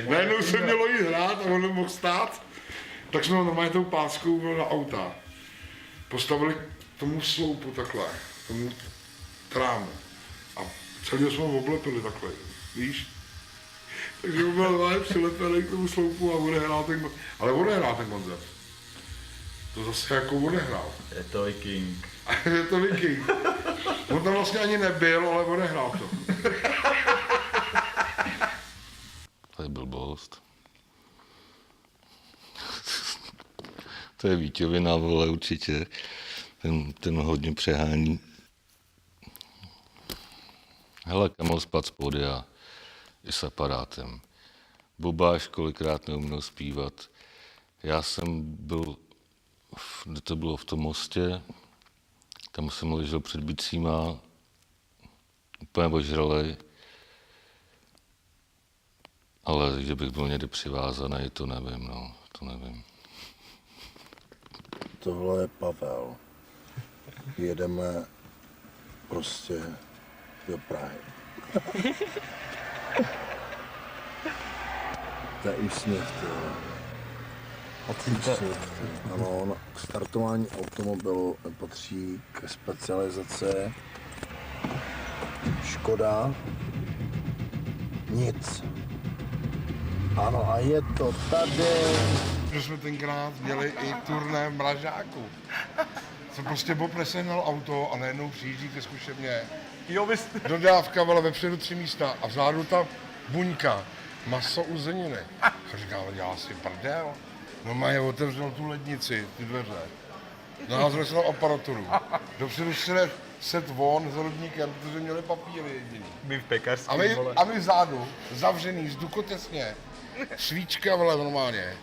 Najednou se mělo jít hrát a on nemohl stát. Tak jsme ho normálně tou páskou byl na auta. Postavili k tomu sloupu takhle, tomu trámu. A celý jsme ho oblepili takhle, víš. Takže on byl normálně přilepený k tomu sloupu a odehrál ten koncert. Ale odehrál ten koncert. To zase jako odehrál. Je to Viking. Je to Viking. On tam vlastně ani nebyl, ale odehrál to. To je blbost. To je Víťovina, vole, určitě. Ten hodně přehání. Hele, Kamil spad z pódia i s aparátem. Bobáš kolikrát neuměl zpívat. Já jsem byl, kde to bylo, v tom Mostě, tam jsem ležel před bicíma, úplně ožralej. Ale že bych byl někde přivázaný, to nevím, no, to nevím. Tohle je Pavel. Jedeme prostě do Prahy. To je úsměv, ty vole. Ano, k startování automobilu patří k specializaci Škoda nic. Ano, a je to tady. Že jsme tenkrát měli i turné v Mražáku. Co prostě Bob nesehnal auto a najednou přijíždí ke zkušebně. Jo, vy jste... Dodávka byla vepředu 3 místa a vzadu ta buňka. Maso uzeniny. A říkal, dělá si prdel. No má je otevřel tu lednici, ty dveře. Naházeli jsme aparaturu. Dopředu set von s rodníkem, protože měli papíry jediný. My v pekařském, A my vzadu, zavřený, zdukotesně. Svíčka, vole, normálně.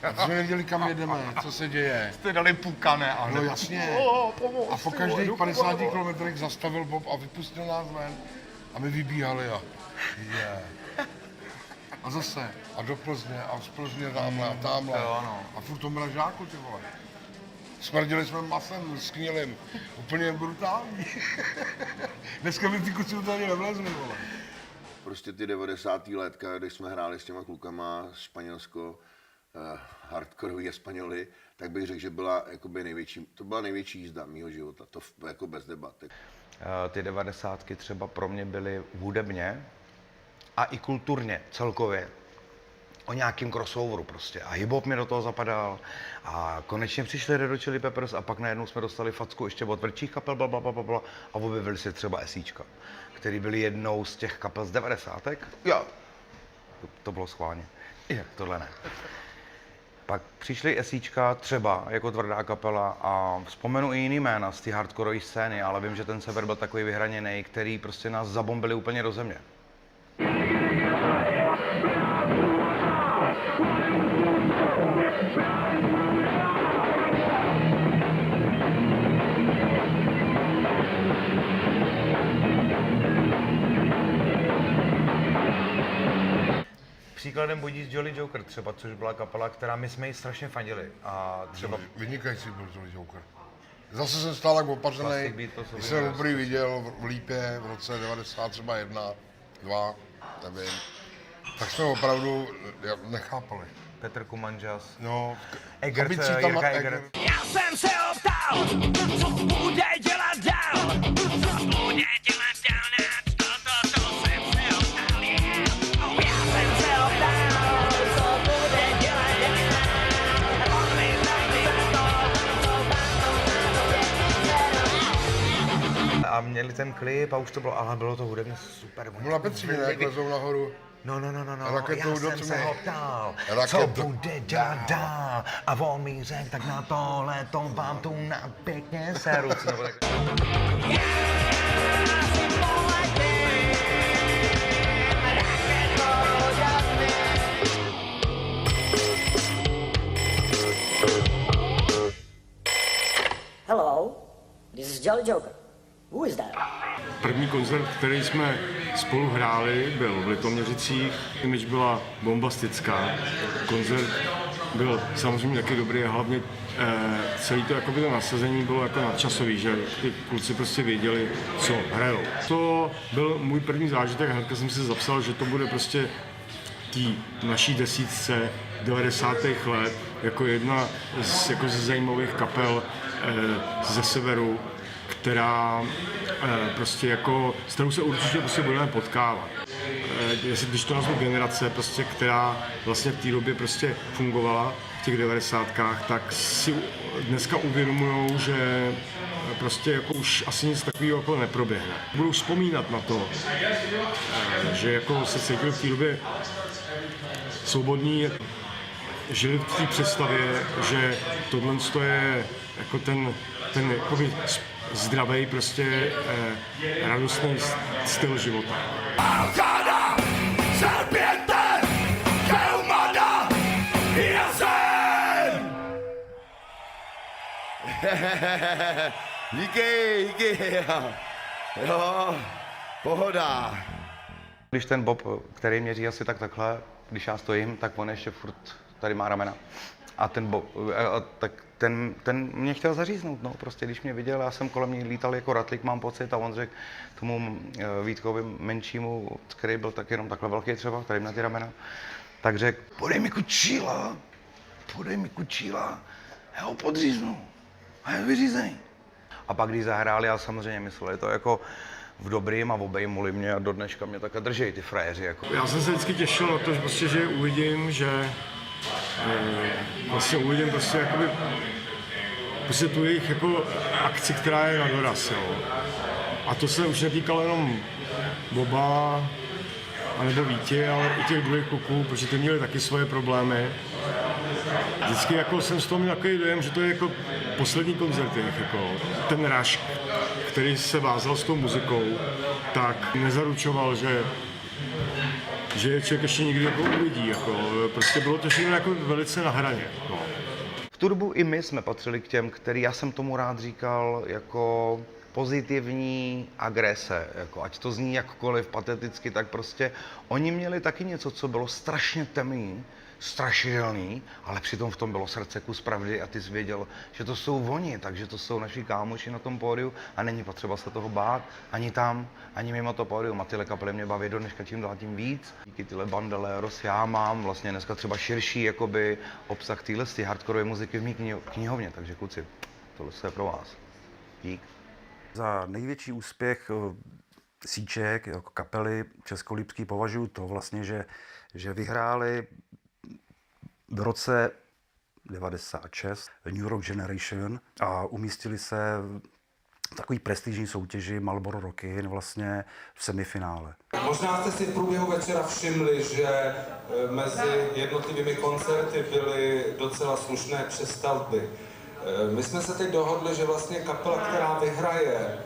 A jsme nevěděli, kam jedeme, co se děje. Jste dali půkané, ale... No jasně. A po každých 50 kilometrech zastavil Bob a vypustil nás ven. A my vybíhali a... A zase. A do Plzně a z Plzně tamhle a tamhle. A furt to Mražáku, ty vole. Smrdili jsme masem sknělým. Úplně brutální. Dneska by ty kuci to ani nevlezli, vole. Prostě ty 90. letka, když jsme hráli s těma klukama z Španělsko, hardkorový Espanoli, tak bych řekl, že byla jakoby největší jízda mýho života, to jako bez debaty. Ty 90. třeba pro mě byly hudebně a i kulturně celkově o nějakým crossoveru prostě. A hip-hop mi do toho zapadal a konečně přišli Red Hot Chili Peppers a pak najednou jsme dostali facku ještě od tvrdších kapel blablabla a objevili se třeba SIčka, který byli jednou z těch kapel z 90. Jo, to bylo schválně. Tohle ne. Pak přišli SIčka třeba jako tvrdá kapela a vzpomenu i jiný jména z té hardkorové scény, ale vím, že ten sever byl takový vyhraněný, který prostě nás zabombili úplně do země. Příkladem Budí z Jolly Joker třeba, což byla kapela, která my jsme jí strašně fandili. A třeba... Vynikající byl Jolly Joker. Zase jsem stál jak opařenej, když jsem poprvé viděl v Lípě v roce 90, třeba 1, 2, nevím. Tak jsme opravdu nechápali. Petr Kumanžas. No, Egerce, Jirka Eger. Já jsem se optal, co bude dělat dál. Co bude dělat dál, to jsem se optal, Já jsem se optal, co bude dělat dál. On mi A měli ten klip a už to bylo, ale bylo to hudebně super. Byla Petříně, jak lezou nahoru. No, Raketou já do jsem tmy. se ho ptal, co Raketou. bude dělat dál. A on mi řekl, tak na tohle to vám tu na pěkně seru. Nebo tak... Hello, this is Jolly Joker. Who is that? První koncert, který jsme spolu hráli, byl v Litoměřicích. Image byla bombastická. Koncert byl samozřejmě taky dobrý a hlavně celý to, jakoby to nasazení bylo jako nadčasový, že ty kluci prostě věděli, co hrajou. To byl můj první zážitek, hnedka jsem si zapsal, že to bude prostě tý naší desítce 90. let jako jedna ze zajímavých kapel ze severu, která prostě jako, s kterou se určitě prostě budeme potkávat. Když to nazvu generace, prostě, která vlastně v té době prostě fungovala v těch 90kách, tak si dneska uvědomujou, že prostě jako už asi nic takového jako neproběhne. Budou vzpomínat na to, že jako se cítili v té době svobodní, žili v té představě, že tohle je jako ten jakoby zdravý, prostě radostný styl života. Alcada, serpiente, humana, Díky. Jo, pohoda. Když ten Bob, který měří asi takhle, když já stojím, tak on ještě furt tady má ramena. A ten Bob, tak ten mě chtěl zaříznout, no, prostě když mě viděl, já jsem kolem něj lítal jako ratlík, mám pocit, a on řekl tomu Vítkovi menšímu, který byl tak jenom takhle velký třeba, který měl ty ramena, tak řekl, podej mi kučíla, já ho podříznu a je vyřízený. A pak když zahráli, já samozřejmě myslel, je to jako v dobrým a obejmuli mě a do dneška mě také drží ty frajeři. Jako. Já jsem se vždycky těšil na to, že, prostě, že uvidím, že vlastně uvidím prostě jakoby prostě tu jejich jako akci, která je na doraz, jo. A to se už netýkalo jenom Boba anebo Víti, ale i těch druhých kluků, protože ty měli taky svoje problémy. Vždycky jako jsem z toho měl takový dojem, že to je jako poslední koncert jejich, jako ten rush, který se vázal s tou muzikou, tak nezaručoval, že je člověk ještě někdy jako uvidí, jako prostě bylo to všechno jako velice na hraně. No. V tu dobu i my jsme patřili k těm, který já jsem tomu rád říkal jako pozitivní agrese, jako ať to zní jakkoliv pateticky, tak prostě oni měli taky něco, co bylo strašně temný, strašidelný, ale přitom v tom bylo srdce kus pravdy a ty jsi věděl, že to jsou oni, takže to jsou naši kámoši na tom pódiu a není potřeba se toho bát, ani tam, ani mimo to pódium. A tyhle kapely mě baví do dneška čím dál tím víc. Díky tyhle Bandoleros já mám vlastně dneska třeba širší jakoby obsah téhle hardcore muziky v mý knihovně, takže kluci, tohle je pro vás. Dík. Za největší úspěch Síček jako kapely českolipský považuji to vlastně, že vyhráli v roce 96 New Rock Generation a umístili se v takový prestižní soutěži Marlboro Rockin vlastně v semifinále. Možná jste si v průběhu večera všimli, že mezi jednotlivými koncerty byly docela slušné přestavby. My jsme se teď dohodli, že vlastně kapela, která vyhraje,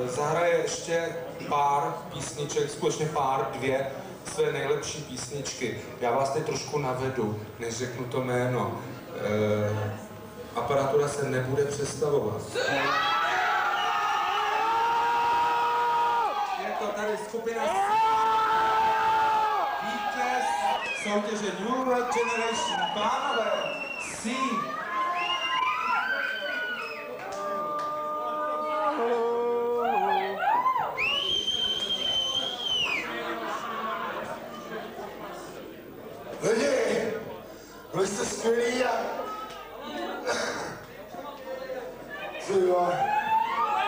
zahraje ještě pár písniček, skutečně dvě své nejlepší písničky. Já vás teď trošku navedu, než řeknu to jméno. Aparatura se nebude přestavovat. Je to tady skupina vítěz soutěže New Rock Generation, pánové, C. Lidi, byli jste skvělí a...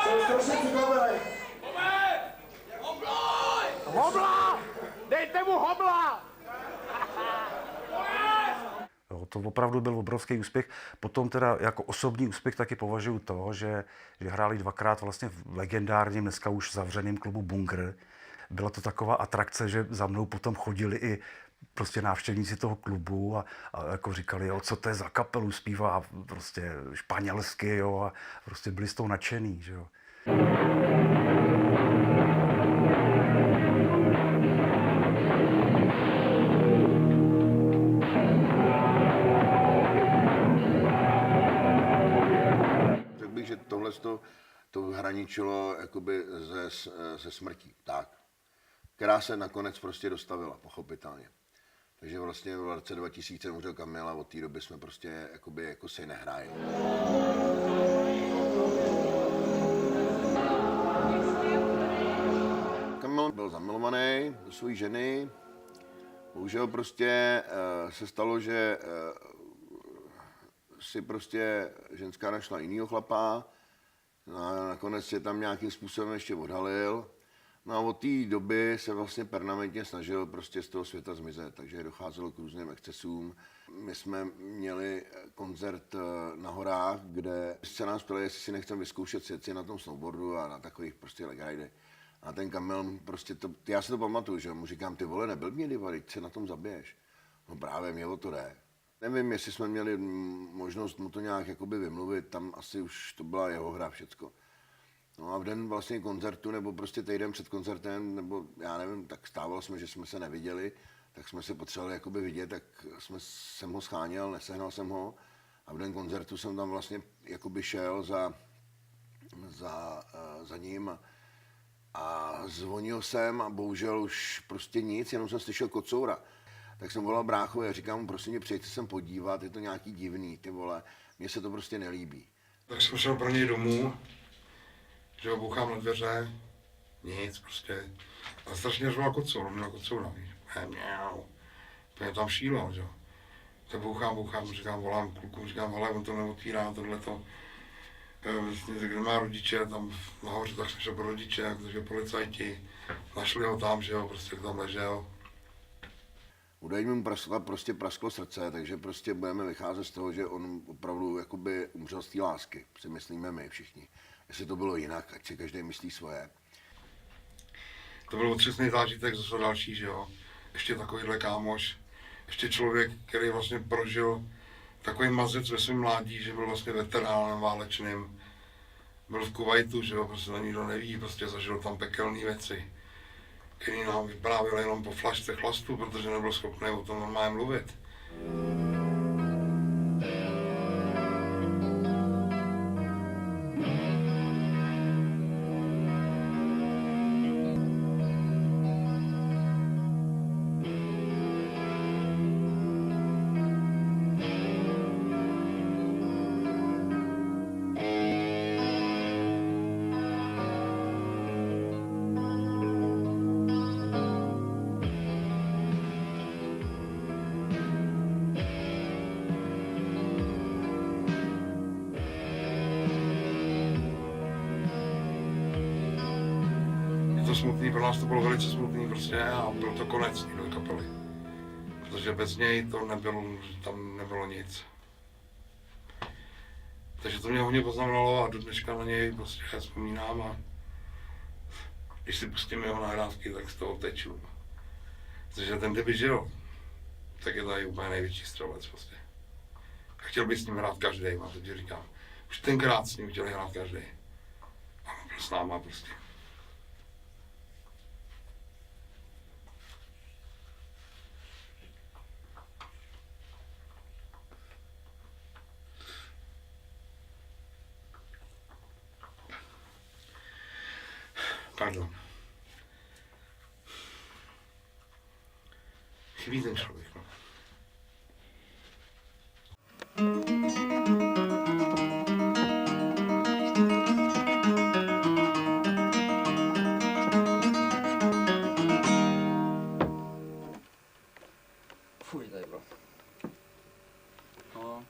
Jsem strašně připravený. Hobla! Dejte mu hobla! Jo, to opravdu byl obrovský úspěch. Potom teda jako osobní úspěch taky považuji to, že hráli dvakrát vlastně v legendárním, dneska už zavřeném klubu Bunkr. Byla to taková atrakce, že za mnou potom chodili i prostě návštěvníci toho klubu a jako říkali, jo, co to je za kapelu, zpívá prostě španělsky, jo, a prostě byli z toho nadšený, že jo. Řekl bych, že tohle to hraničilo jakoby se smrtí, tak, která se nakonec prostě dostavila, pochopitelně. Takže vlastně v roce 2000 umřel Kamil a od té doby jsme prostě jako si nehráli. Kamil byl zamilovaný do své ženy. Bohužel prostě se stalo, že si prostě ženská našla jinýho chlapa. A nakonec se tam nějakým způsobem ještě odhalil. No a od té doby se vlastně permanentně snažil prostě z toho světa zmizet, takže docházelo k různým excesům. My jsme měli koncert na horách, kde se nám ptali, jestli si nechceme vyzkoušet sjet si na tom snowboardu a na takových prostě legridech. A ten Kamil prostě, já si to pamatuju, že mu říkám, ty vole, nebyl mě diva, teď se na tom zabiješ. No právě, mě o to jde. Nevím, jestli jsme měli možnost mu to nějak jakoby vymluvit, tam asi už to byla jeho hra všecko. No a v den vlastně koncertu, nebo prostě týden před koncertem, nebo já nevím, tak stávalo jsme, že jsme se neviděli, tak jsme se potřebovali jakoby vidět, tak jsem ho scháněl, nesehnal jsem ho a v den koncertu jsem tam vlastně jakoby šel za ním a zvonil jsem a bohužel už prostě nic, jenom jsem slyšel kocoura. Tak jsem volal bráchovi a říkám mu, prosím mě, přijďte sem podívat, je to nějaký divný, ty vole, mně se to prostě nelíbí. Tak jsem šel pro něj domů, že ho bouchám na dveře, nic prostě. A strašně řval kocour, měl kocoura, víš, úplně tam šílo, že jo. Tak bouchám, říkám, volám klukům, říkám, hele, on to neotvírá, tohleto. kde má rodiče, tam nahoře, tak jsem šel pro rodiče, takže policajti, našli ho tam, že jo, prostě tam ležel. Údajně mu prostě prasklo srdce, takže prostě budeme vycházet z toho, že on opravdu jakoby umřel z té lásky, si myslíme my všichni. Jestli to bylo jinak, ať si každý myslí svoje. To byl otřesný zážitek, zase další, že jo. Ještě takovýhle kámoš, ještě člověk, který vlastně prožil takový mazec ve svém mládí, že byl vlastně veteránem válečným. Byl v Kuvajtu, že jo, prostě to nikdo neví, prostě zažil tam pekelné věci, který nám vyprávěl jenom po flašce chlastu, protože nebyl schopný o tom normálně mluvit. Smutný, pro nás to bylo velice smutný prostě a byl to konec téhle kapely. Protože bez něj to nebylo, tam nebylo nic. Takže to mě hodně poznamenalo a do dneška na něj prostě vzpomínám a když si pustím jeho nahrávky, tak z toho teču. Protože ten, kdyby žil, tak je tady úplně největší střelec prostě. A chtěl by s ním hrát každý, a teď říkám, už tenkrát s ním chtěli hrát každý. A byl s náma prostě. Pardon. Chybí ten člověk, no. Fuj, tady bylo. No.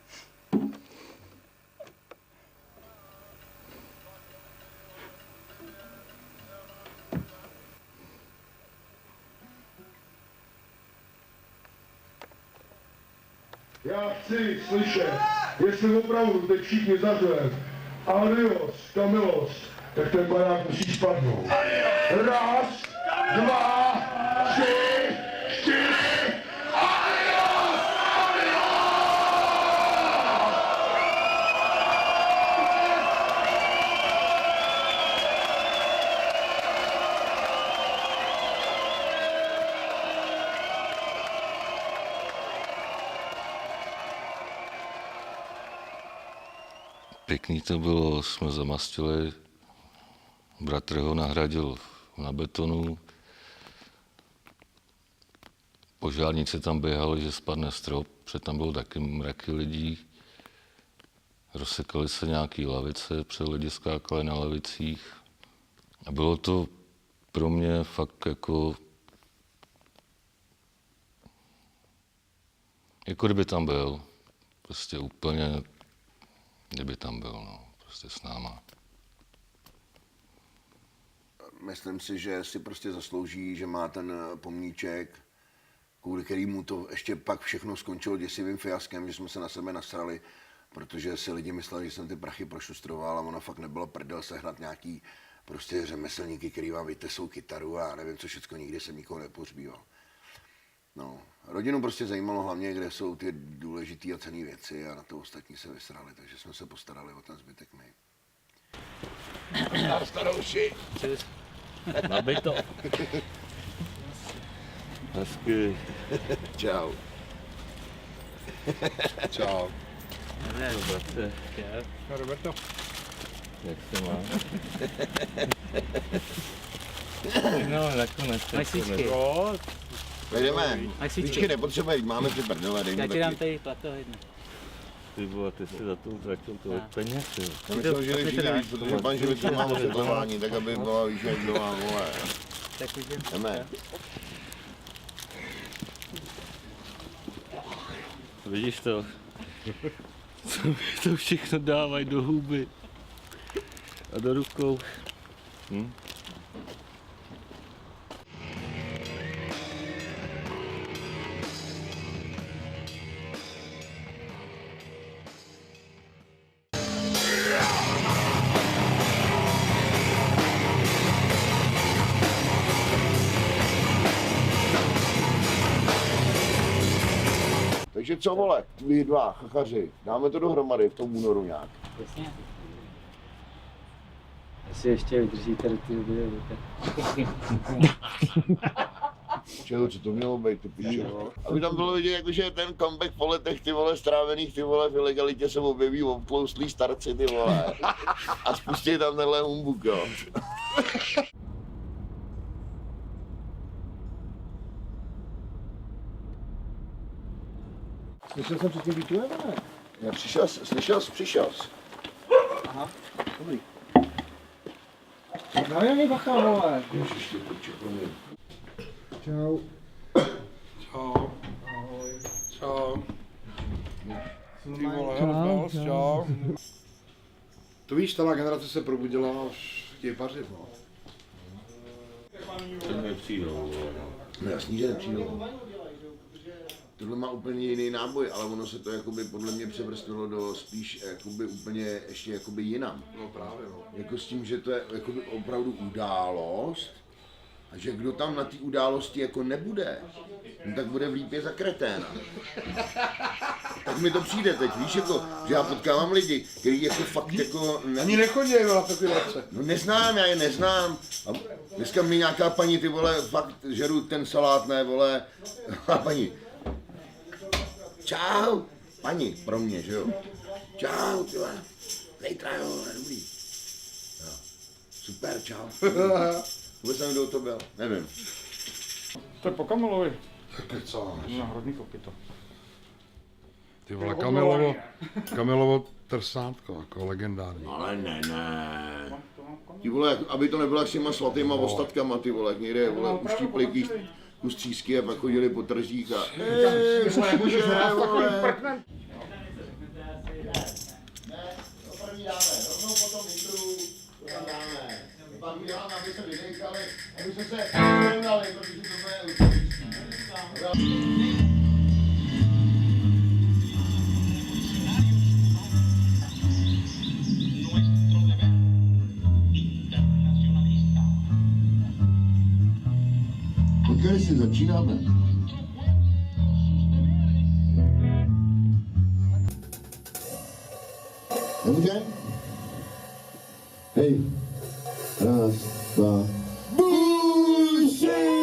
Já chci slyšet, jestli opravdu teď všichni zařvem adios, Kamilos, tak ten barák musí spadnout. Raz, dva, tři, čtyři, adios, adios! Pěkný to bylo, jsme zamastili, bratr ho nahradil na betonu, požárníci tam běhali, že spadne strop, protože tam bylo taky mraky lidí, rozsekaly se nějaký lavice, před lidi skákali na lavicích a bylo to pro mě fakt jako kdyby tam byl, prostě úplně kdyby tam byl, no, prostě s náma. Myslím si, že si prostě zaslouží, že má ten pomníček, kvůli kterému to ještě pak všechno skončilo děsivým fiaskem, že jsme se na sebe nasrali, protože si lidi mysleli, že jsem ty prachy prošustroval a ono fakt nebylo prdel sehnat nějaký prostě řemeslníky, který vám vytesou kytaru a nevím co všecko, nikdy jsem nikoho nepohřbíval. No, rodinu prostě zajímalo hlavně, kde jsou ty důležité a cenné věci a na to ostatní se vysrali, takže jsme se postarali o ten zbytek my. Starouši. Nabij to. Hezky. Čau. Čau. Bratře. No, Roberto. Jak se má? No, nakonec. Jdeme. Víčky nepotřebuje, máme ty prdele, dej Já ti dám tady platohydno. Ty vole, ty si za to utratil tolik peněz, jo. Já myslel, že jdeš víc, protože pan Živiců má osvětlování, tak aby byla výžadová, vole. Tak už jdeme. Vidíš to? Co mi to všechno dávají do huby. a do rukou. Takže co vole, vy dva chachaři, dáme to dohromady v tom únoru nějak. Jasně. Jestli ještě vydržíte do té doby, Čeho, co to mělo být, ty piče. Aby tam bylo vidět, jakože ten comeback po letech, ty vole, strávených, ty vole, v ilegalitě se objeví obtlouslí starci, ty vole. A spustí tam tenhle humbuk, jo. Slyšel jsem předtím výtuje, ne? Já slyšel jsi. Aha, dobrý. Dávej na něj bacha, vole. Ježiště, piče, promiň. Čau. Čau. Ahoj. Čau. Ty vole, čau. To víš, ta generace se probudila a už chtějí pařit, no. Teď nepřijdou. No jasný, že nepřijdou. Tohle má úplně jiný náboj, ale ono se to jakoby podle mě převrstvilo do spíš jakoby úplně ještě jakoby jinam. No právě, no. Jako s tím, že to je jakoby opravdu událost a že kdo tam na té události jako nebude, no tak bude v lípě za kreténa. Tak mi to přijde teď, víš, jako, že já potkávám lidi, kteří jako fakt jako... Ani nechodí na takové akce. No neznám, já je neznám. A dneska mi nějaká paní, ty vole, fakt žeru ten salát, ne, vole, a paní. Čau, paní, pro mě, že jo. Čau, ty vole, zítra jo, dobrý. Jo. Super, čau. Vůbec jsem, kdo to byl, nevím. To je po Kamilovi. Kecáš. Na hrodní kopyto. Ty vole, Kamilovo trsátko, jako legendární. Ale ne. Ty vole, aby to nebylo jak s těma svatýma ostatkama, ty vole, jak někde, vole, uštípli kus třísky a pak chodili po trzích a... Můžeš hrát takovým prknem. Pak udělám, aby se vydechali, aby se srovnali, protože to bude Potkali si, začínáme. Nemůže? Hej. Raz, dva. Bullshit!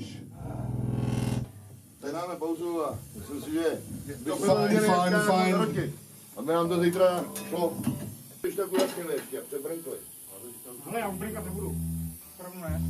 víš. Tak dáme pauzu a myslím si, že To bylo fajn. aby nám to zítra šlo. Když tak ujasnili ještě, jak se brnkli. Ale já už brinkat nebudu. Opravdu ne.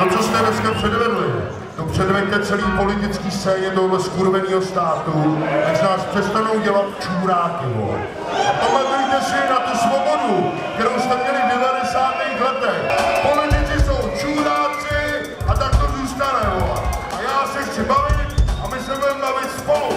To, co jste dneska předvedli, to předveďte celý politický scéně tohle skurvenýho státu, až nás přestanou dělat čůráky, vole. A pamatujte si na tu svobodu, kterou jste měli v 90. letech. Politici jsou čůráci a tak to zůstane, vole. A já se chci bavit a my se budeme bavit spolu.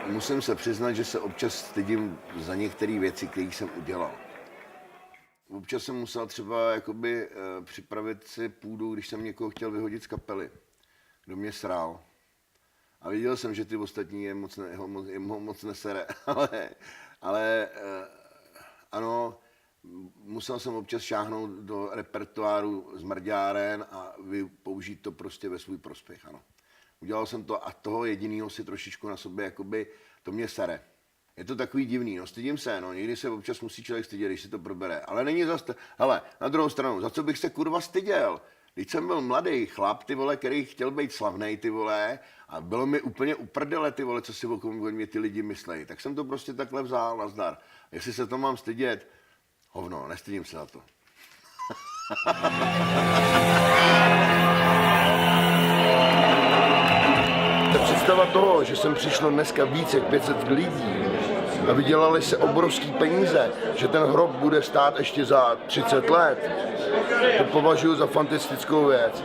Musím se přiznat, že se občas stydím za některé věci, které jsem udělal. Občas jsem musel třeba jakoby, připravit si půdu, když jsem někoho chtěl vyhodit z kapely. Kdo mě srál. A viděl jsem, že ty ostatní je moc nesere. ale ano, musel jsem občas šáhnout do repertoáru zmrďáren a použít to prostě ve svůj prospěch, ano. Udělal jsem to a toho jedinýho si trošičku na sobě, jakoby, to mě sere. Je to takový divný, no, stydím se, no, někdy se občas musí člověk stydět, když si to probere, ale není zase, hele, na druhou stranu, za co bych se kurva styděl? Když jsem byl mladý chlap, ty vole, který chtěl být slavnej, ty vole, a bylo mi úplně uprdele, ty vole, co si o mě ty lidi myslejí, tak jsem to prostě takhle vzal, nazdar. Jestli se to mám stydět, hovno, nestydím se za to. Představa toho, že sem přišlo dneska více jak 500 lidí a vydělali se obrovský peníze, že ten hrob bude stát ještě za 30 let, to považuji za fantastickou věc.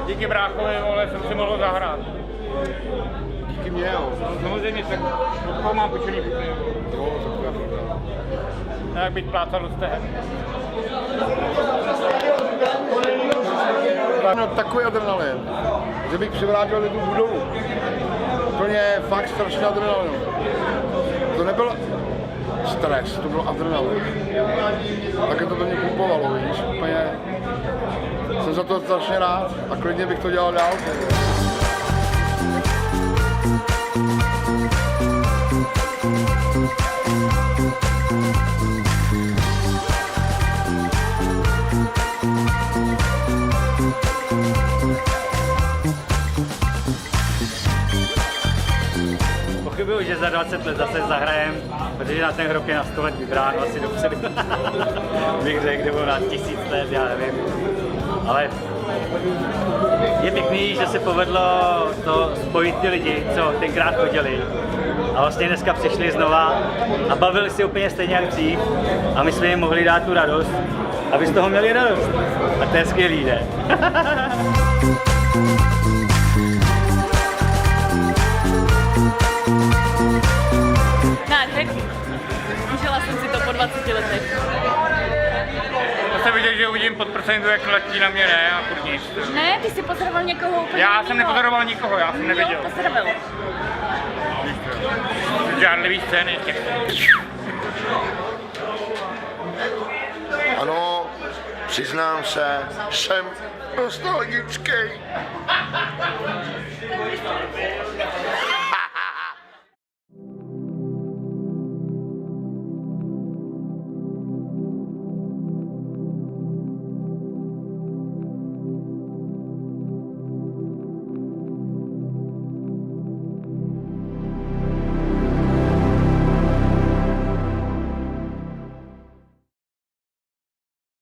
Díky bráchovi, vole, jsem si mohl zahrát. Díky mě, jo. No, samozřejmě, tak to mám počený půjty. Jak být plácal do stehen. Měl takový adrenalin, že bych přivrátil tu budovu. Úplně fakt strašný adrenalin. To nebyl stres, to byl adrenalin. Také to mě pumpovalo, víš, úplně. Jsem za to strašně rád a klidně bych to dělal dál. Pochybuju, že za 20 let zase zahrajem, protože na ten hrob je na 100 let vybrán asi dopředu. Bych řekl, nebo na 1000 let, já nevím. Ale je pěkný, že se povedlo to spojit ty lidi, co tenkrát chodili. A vlastně dneska přišli znova a bavili si úplně stejně jak dřív. A my jsme jim mohli dát tu radost, aby z toho měli radost. A to je skvělý, ne? Nádherný. Užila jsem si to po 20 letech. To se vidět, že uvidím pod procentu, jak letí na mě, ne? A furt nic. Ne, ty jsi pozoroval někoho úplně Já jsem nepozoroval nikoho, já jsem neviděl. Jo, pozoroval. Žádlivý scény. Ano, Přiznám se, jsem nostalgický.